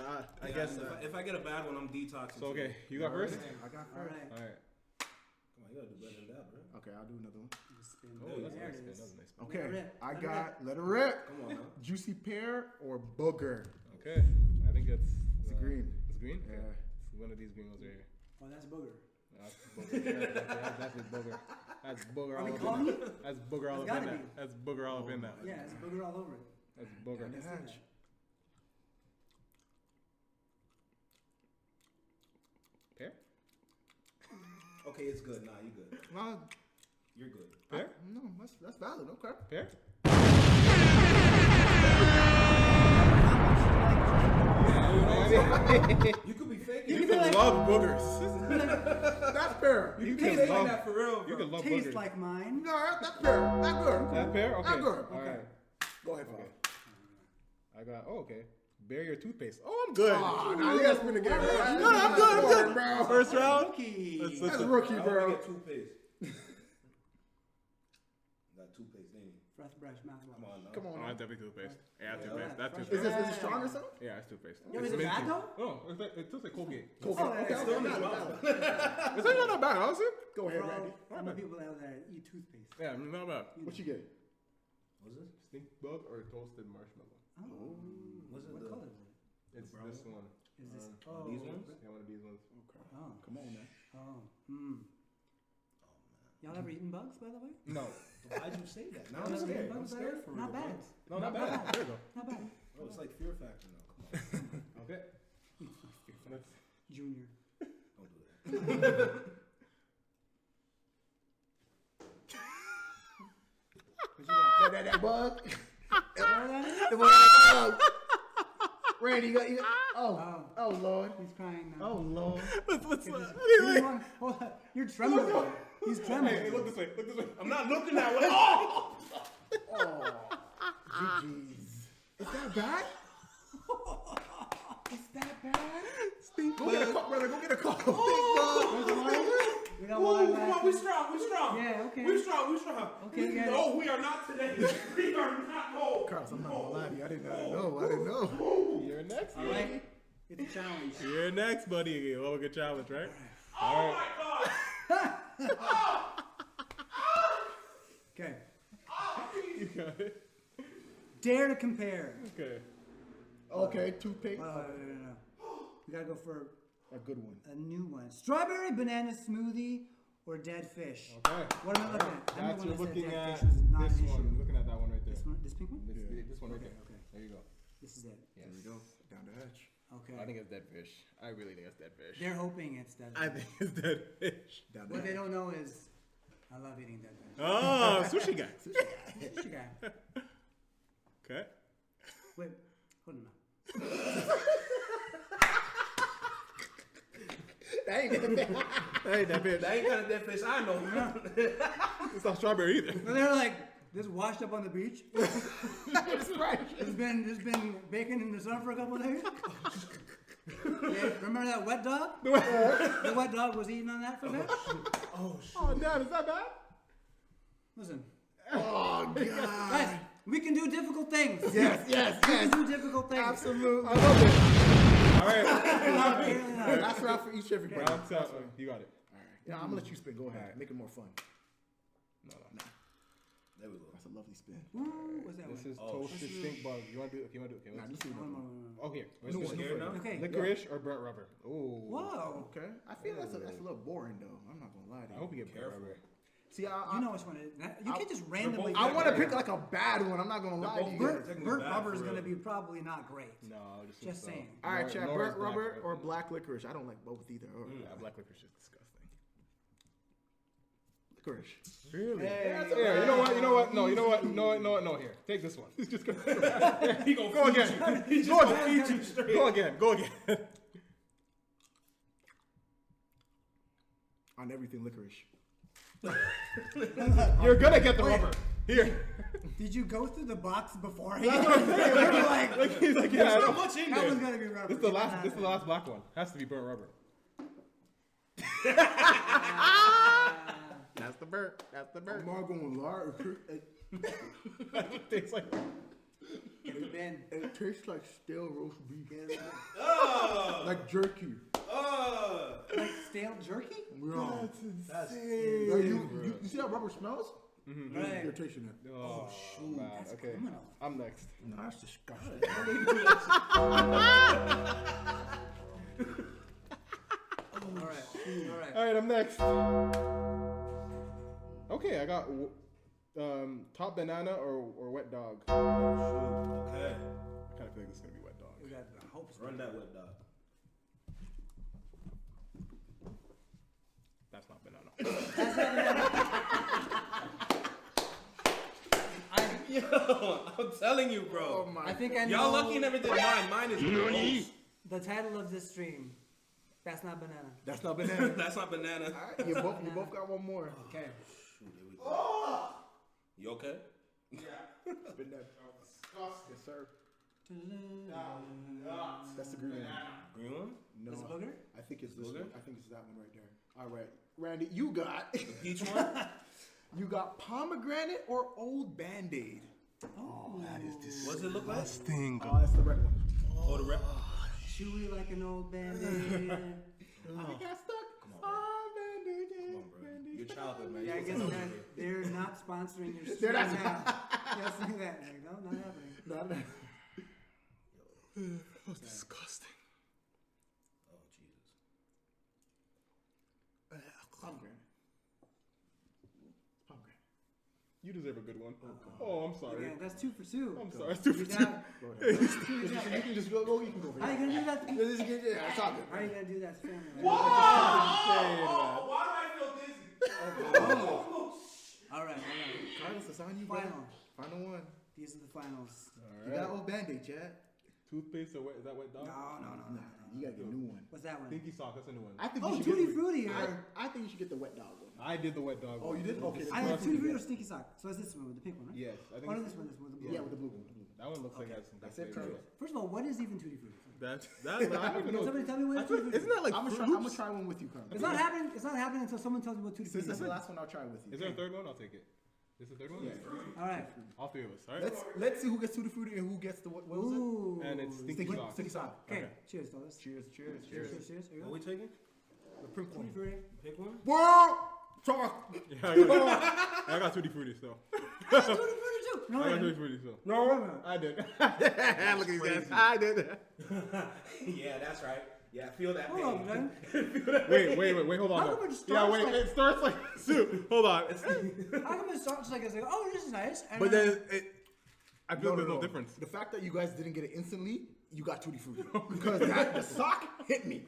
I guess. If I get a bad one, I'm detoxing. So okay, you got first. I got All first. right. All right. Come on, you gotta do better than that, bro. Okay, I'll do another one. Spin. Oh, There that's it nice. is. That's nice. Okay, Let it rip. I Let it got let it rip. Come on, huh? Juicy pear or booger? Okay, I think it's green. It's green. Yeah. Okay. It's one of these green ones right here. Oh, that's booger. That's booger. That's booger. That's booger Are all we up calling in it? that. That's booger all It's up in gotta that. That's booger all up in that. Yeah, it's booger all over it. That's booger. Let's do that. Pear? Okay, it's good. Nah, you good. No, You're good. Pear? no, that's valid. Okay. Pear? You could be faking. You it. can love boogers. That's fair. You Can can say love. that for real, You bro. can love Tastes boogers. like mine. No, that's fair. That's good. That pear? Okay. That's good. All right. Go ahead, Bob. I got. Oh, okay. Berry or toothpaste. Oh, I'm good. Oh, now you gotta spin again, bro. No, I'm good. bro. First round. Rookie. That's rookie, I hope bro. you get toothpaste. Got toothpaste, ain't you? Breath brush, mouthwash. Come on, now. Come on. Oh, now. that's definitely toothpaste. Yeah, Yeah. toothpaste. That's Fresh. Is toothpaste. this strong or something? Yeah, it's toothpaste. Yo, is It's it bad minty. though? Oh, it tastes like Colgate. Cool. Oh, Okay, it's okay, still valid, not valid. It's actually not that bad, honestly. Go ahead, For Randy. all the people out there that eat toothpaste. Yeah, not bad. What you get? What's this? Stink bug or toasted marshmallow? Oh. What's it? What The- color is it? It's brown this one. Is this? these ones? Yeah, one of these ones. Oh. Come on, man. Oh. Hmm. Y'all ever eaten bugs, by the way? No. Why'd you say that? Now Y'all I'm ever scared. eaten I'm bugs, scared by for the real. way? Not bad. No, not bad. There you go. Not bad. Oh, it's like Fear Factor now. Come on. Okay. Let's Junior. Don't do that. What you got? That bug. Throw that in? The bug. Randy, Randy, oh Lord. He's crying now. Oh Lord. What's Hold that? on, hold on. You're trembling. He's trembling. Hey, look this way. Look this way. I'm not looking that way. GG's. Is that bad? Is that bad? Go get a cup, brother. Go get a cup. We got one last. We strong. Yeah, okay. We strong. Okay, guys. No, we are not today. We are not. No. Carlos, I'm not gonna lie to you. I didn't know. You're next. All right. It's a challenge. You're next, buddy. Oh, good challenge, right? Oh my God. Okay. You got it. Dare to compare. Okay. Okay, toothpaste. No. We gotta go for A good one. a new one. Strawberry banana smoothie or dead fish. Okay. What am I looking at? I That's remember you're when I said looking dead at fish was not this an issue. one. Looking at that one right there. This pink one? This one right there. Okay. There you go. This is it. Yes. There we go. Down the edge. Okay. I think it's dead fish. I really think it's dead fish. They're hoping it's dead I fish. think it's dead fish. Down the What they edge. don't know is I love eating dead fish. Oh, sushi guy. Sushi guy. Okay. Wait, hold on. That ain't that. Hey, that fish. That ain't kind of dead fish I know. It's not strawberry either. And they're like just washed up on the beach. It's right. There's been bacon in the sun for a couple of days. Yeah, remember that wet dog? The wet dog was eating on that for a bit. Oh, Dad, is that bad? Listen, Oh God. guys, we can do difficult things. Yes. We can do difficult things. Absolutely. I love it. All right. Apparently not. Last round for each everybody. Round two. You got it. All right. Yeah, I'm gonna let you spin. Go ahead. Make it more fun. No. There we go. That's a lovely spin. Ooh, what's that This one? is toasted stink bug. You want to do it? Okay, okay. Nah, Let's let's see One what. more. Oh, here. New one, Scared new now? one. Okay. Licorice or burnt rubber? Oh. Whoa. Okay. I feel that's a little boring though. I'm not gonna lie to I you. hope you get burnt rubber. See, You know which one it is. You can't just randomly. I want to pick like a bad one. I'm not gonna lie to you. both guys. Burnt bad rubber for is real. going to be probably not great. No, Just saying. All right, Chad. Laura's Burnt black rubber licorice. or black licorice? I don't like both either. Yeah, black licorice is disgusting. Licorice. Really? Hey. Here, you know what? No, here. Take this one. Just go. He gonna Go feed again. you. He just Go gonna again. feed you straight. Go again. On everything licorice. You're gonna get the rubber. Here. Did you go through the box before? He's like, yeah. There's not much in That there. one's got to be rubber. This is the last black one. Has to be burnt rubber. That's the burnt. I'm not gonna lie. It tastes like. It tastes like stale roast beef. Oh, Like jerky. Like stale jerky? Yeah. that's Like, you see how rubber smells? Right. You're tasting it. Oh, shoot. Man. Okay. criminal. I'm next. No, that's disgusting. All right. All right, I'm next. Okay, I got top banana or wet dog. okay. I kind of feel like this is gonna be wet dog. We got the hopes. Run that wet dog. That's not banana. Yo, I'm telling you, bro. Oh my. I think I know. Y'all lucky and everything. Mine is gross. The title of this stream. That's not banana. That's not banana. That's not banana. All right, you both got one more. Okay. Shoot, here we go. You okay? Spin that. Yes, sir. That's the green one. Green one? No, This booger? I think it's this Booger? one. I think it's that one right there. All right, Randy, you got Peach one? you got pomegranate or old Band-Aid. Oh, that is What's it look like? Oh, that's the red one. Oh, the red. chewy like an old Band-Aid. I got stuck. Come on, Oh, Band-Aid, Come on, bro. Your childhood, man. Yeah, I You're guess supposed to know they're not sponsoring your stream They're not- now. Yeah, say that. Like, no, not happening. That's disgusting. Oh, Jesus. Pomegranate. Pomegranate. You deserve a good one. Oh, I'm sorry. Yeah, that's 2 for 2. I'm sorry. It's 2 for You 2. got- You can just go. You can go. How are you gonna do that? Yeah, it's all good. How are you gonna do that to family? Oh, why do I feel dizzy? All right. Carlos, it's on you, bro. Final. Final one. These are the finals. You got old Band-Aid, Chad. toothpaste or what? Is that wet dog? No. You gotta get a new one. What's that one? Stinky sock. That's a new one. I think Oh, you should Tutti get, Frutti. Or... I think you should get the wet dog one. I did the wet dog. Oh, you did? Okay. I have Tutti Frutti or Stinky Sock. So it's this one with the pink one, right? Yes, I think. Oh, no, this one. This one with the blue. Yeah, with the blue one. That one looks like it has some. That's it, flavor. Carlos. First of all, what is even Tutti Frutti? That's I don't even know. Somebody tell me what I is thought- Tutti Frutti. Isn't that like I'm Fruit gonna Loops? try one with you, Carlos. It's not happening. It's not happening until someone tells me what Tutti Since Frutti this is. is the last one, I'll try with you. Is there a third one? I'll take it. Is the third one? All right. All three of us. All right. Let's see who gets Tutti Frutti and who gets the what was it? Ooh. And it's Stinky Sock. Sticky sock. Okay. Cheers, fellas. Cheers. Cheers. Here you What we go. taking? The pink Tutti one. Frutti. Pick one. Whoa! Talk. Yeah, I got Tutti Frutti still. I got Tutti Frutti too. No, I got I Tutti didn't. Frutti still. No. I did. Look at these guys. I did. Yeah, that's right. Yeah, I feel that Hold on, man. Wait, hold on. How though. come it Yeah, starts wait, like- it starts like soup. Hold on. How come it starts like it's like, oh, this is nice, and But then I feel there's no No. difference. The fact that you guys didn't get it instantly, you got Tutti Frutti. Because the sock hit me.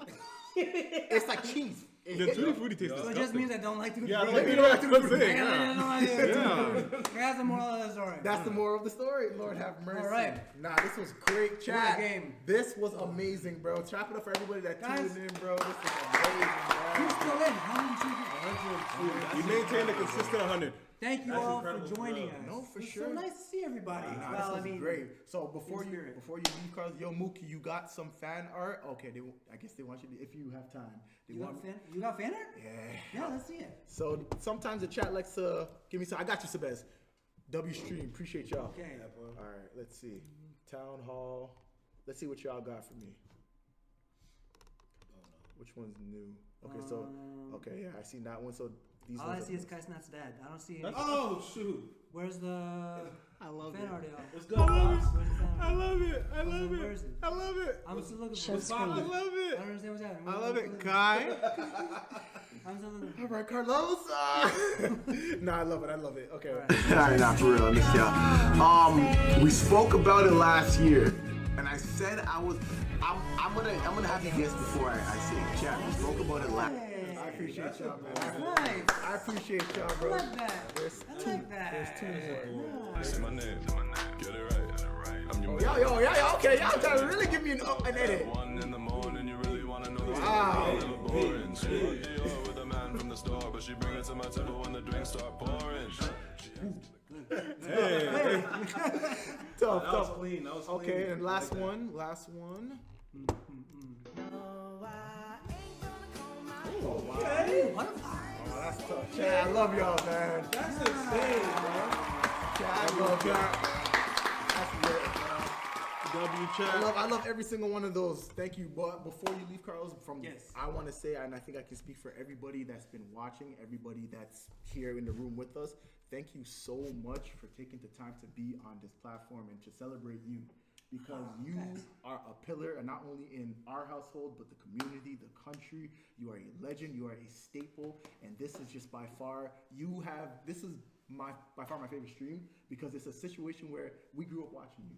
It's like cheese. It The hit Tutti me. Frutti tastes so it just disgusting. means I don't like Tutti Yeah, I don't Frutti. like Tutti Frutti. That's what I'm saying. I Yeah. don't like it. Yeah. That's the moral of the story. That's the moral of the story. Lord have mercy. All right. Nah, this was great chat. What a game. This was amazing, bro. Chop it up for everybody that Guys. tuned in, bro. This was amazing, Who's bro. still in? How many people? You maintained a consistent 100. Thank you That's all for incredible, joining bro. us. No, for It's sure. so nice to see everybody. Nah, Well, this I was mean, great. So before in you spirit. leave, Carlos, yo, Mookie, you got some fan art? Okay, I guess they want you to, if you have time. They you want got fan art? Yeah. Yeah, let's see it. So sometimes the chat likes to give me some. I got you, Sebez. W Stream, appreciate y'all. Okay. All right, let's see. Town Hall. Let's see what y'all got for me. Which one's new? Okay, so okay, yeah, I see that one. So these All I ones see are- is Kaisnat's dad. I don't see any. Oh shoot! Where's the I love fan it. art, y'all? What's good, boss? Where's the fan I art? love it. I love Where is it. it? I love it. I'm still looking for Show it. screen. I love I it. don't understand what's happening. I love it. What's- Kai. I'm still looking. All right, Carlos. No, I love it. I love it. Okay. All right. All right, not for real. Miss y'all. We spoke about it last year, and I said I'm gonna have you guess before I say it. Chat. We spoke about it last. I appreciate y'all, man. Nice. I appreciate y'all, I bro. like that. I like that. There's two more. Nice. My name, get it right. I'm your Yo, okay, y'all trying to really give me an edit. 1 in the morning, you really wanna know the Wow. story. Boring. She Dior with a man from the store, but she bring it to my table when the drinks start pouring. Tough, That was tough. clean. That was clean. Okay, and I last like that. one. Oh, that's tough. Chad, I love y'all, man. That's insane, bro. Chad, I love y'all. That's lit, man. W chat. I love every single one of those. Thank you. But before you leave, Carlos, Yes. I want to say, and I think I can speak for everybody that's been watching, everybody that's here in the room with us. Thank you so much for taking the time to be on this platform and to celebrate you, because you are a pillar, and not only in our household, but the community, the country. You are a legend. You are a staple, and this is just by far this is by far my favorite stream, because it's a situation where we grew up watching you.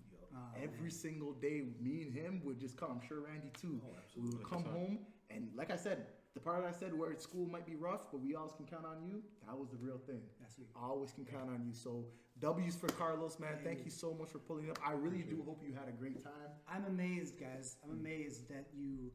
Every single day, me and him would just come. I'm sure Randy too. We would come home, and like I said, the part I said where school might be rough, but we always can count on you. That was the real thing. That's sweet. Always can count on you. So W's for Carlos, man. Thank you so much for pulling up. I really do hope you had a great time. I'm amazed, guys. I'm amazed that you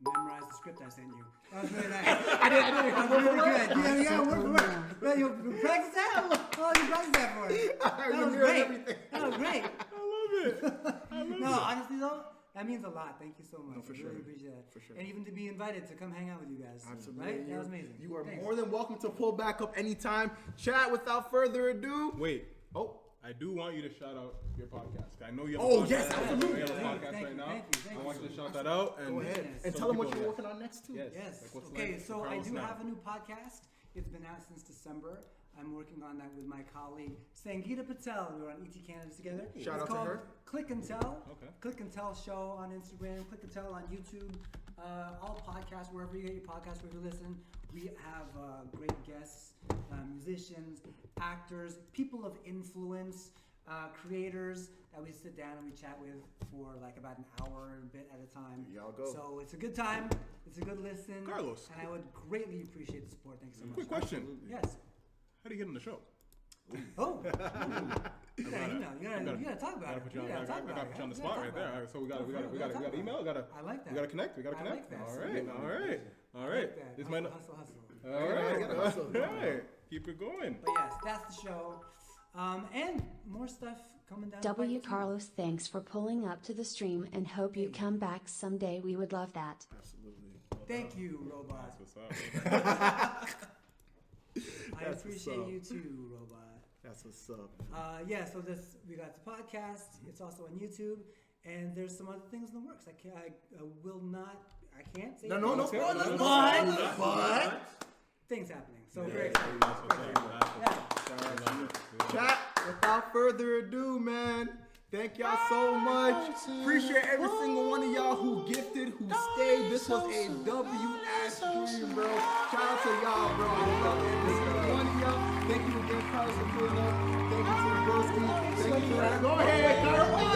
memorized the script I sent you. That was really nice. I did. That was really good. Yeah, word for word. Well, you practice that? Oh, you practiced that for us. That was remembered great. everything. That was great. I love it. No, honestly though, that means a lot. Thank you so much. for I sure. really appreciate that. For sure. And even to be invited to come hang out with you guys. Absolutely. Right? That was amazing. You are Thanks. more than welcome to pull back up anytime. Chat, without further ado. Wait. Oh. I do want you to shout out your podcast. I know you have Oh, a podcast. yes, absolutely. You have a Thank you, podcast thank right you, now. thank I you. want you to shout that out. And Go ahead. Yes. And some tell them what people- you're working on next too. Yes. Yes. Like what's Okay, next so for I Carlos do now? have a new podcast. It's been out since December. I'm working on that with my colleague Sangeeta Patel. We were on ET Canada together. Shout It's out to called her. Click and Tell. Okay. Click and Tell show on Instagram. Click and Tell on YouTube. All podcasts, wherever you get your podcasts, wherever you listen. We have great guests, musicians, actors, people of influence, creators that we sit down and we chat with for like about an hour and a bit at a time. Y'all go. So it's a good time. It's a good listen. Carlos. And I would greatly appreciate the support. Thank you so much. Quick question. Yes. How do you get on the show? Oh. You gotta email. You gotta talk about it. I gotta put you on the spot right there. All right, so we got email. I like that. We gotta connect. I like that. All right. This might not. Hustle. All right. Keep it going. But yes, that's the show. And more stuff coming down. W. Carlos, thanks for pulling up to the stream and hope you come back someday. We would love that. Absolutely. Thank you, Robot. That's what's up. I appreciate you too, Robot. That's what's up. Yeah, so we got the podcast. It's also on YouTube, and there's some other things in the works. I will not. I can't say. No spoilers. But things happening. So very excited. Chat, without further ado, man, thank y'all so much. Appreciate every single one of y'all who gifted, who stayed. This was a W-ass stream, bro. Shout out to y'all, bro. I love every single one of y'all. Thank you again, Carlos, for pulling up. Thank you to the broski. Thank you to Go ahead, Carlos.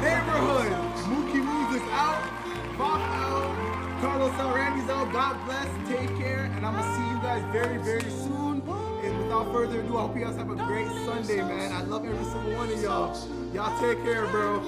Neighborhood. Mookie Moodz is out. Bob out. Carlos out. Randy's out. God bless. Take care. And I'm going to see you guys very, very soon. And without further ado, I hope you guys have a great Sunday, man. I love every single one of y'all. Y'all take care, bro.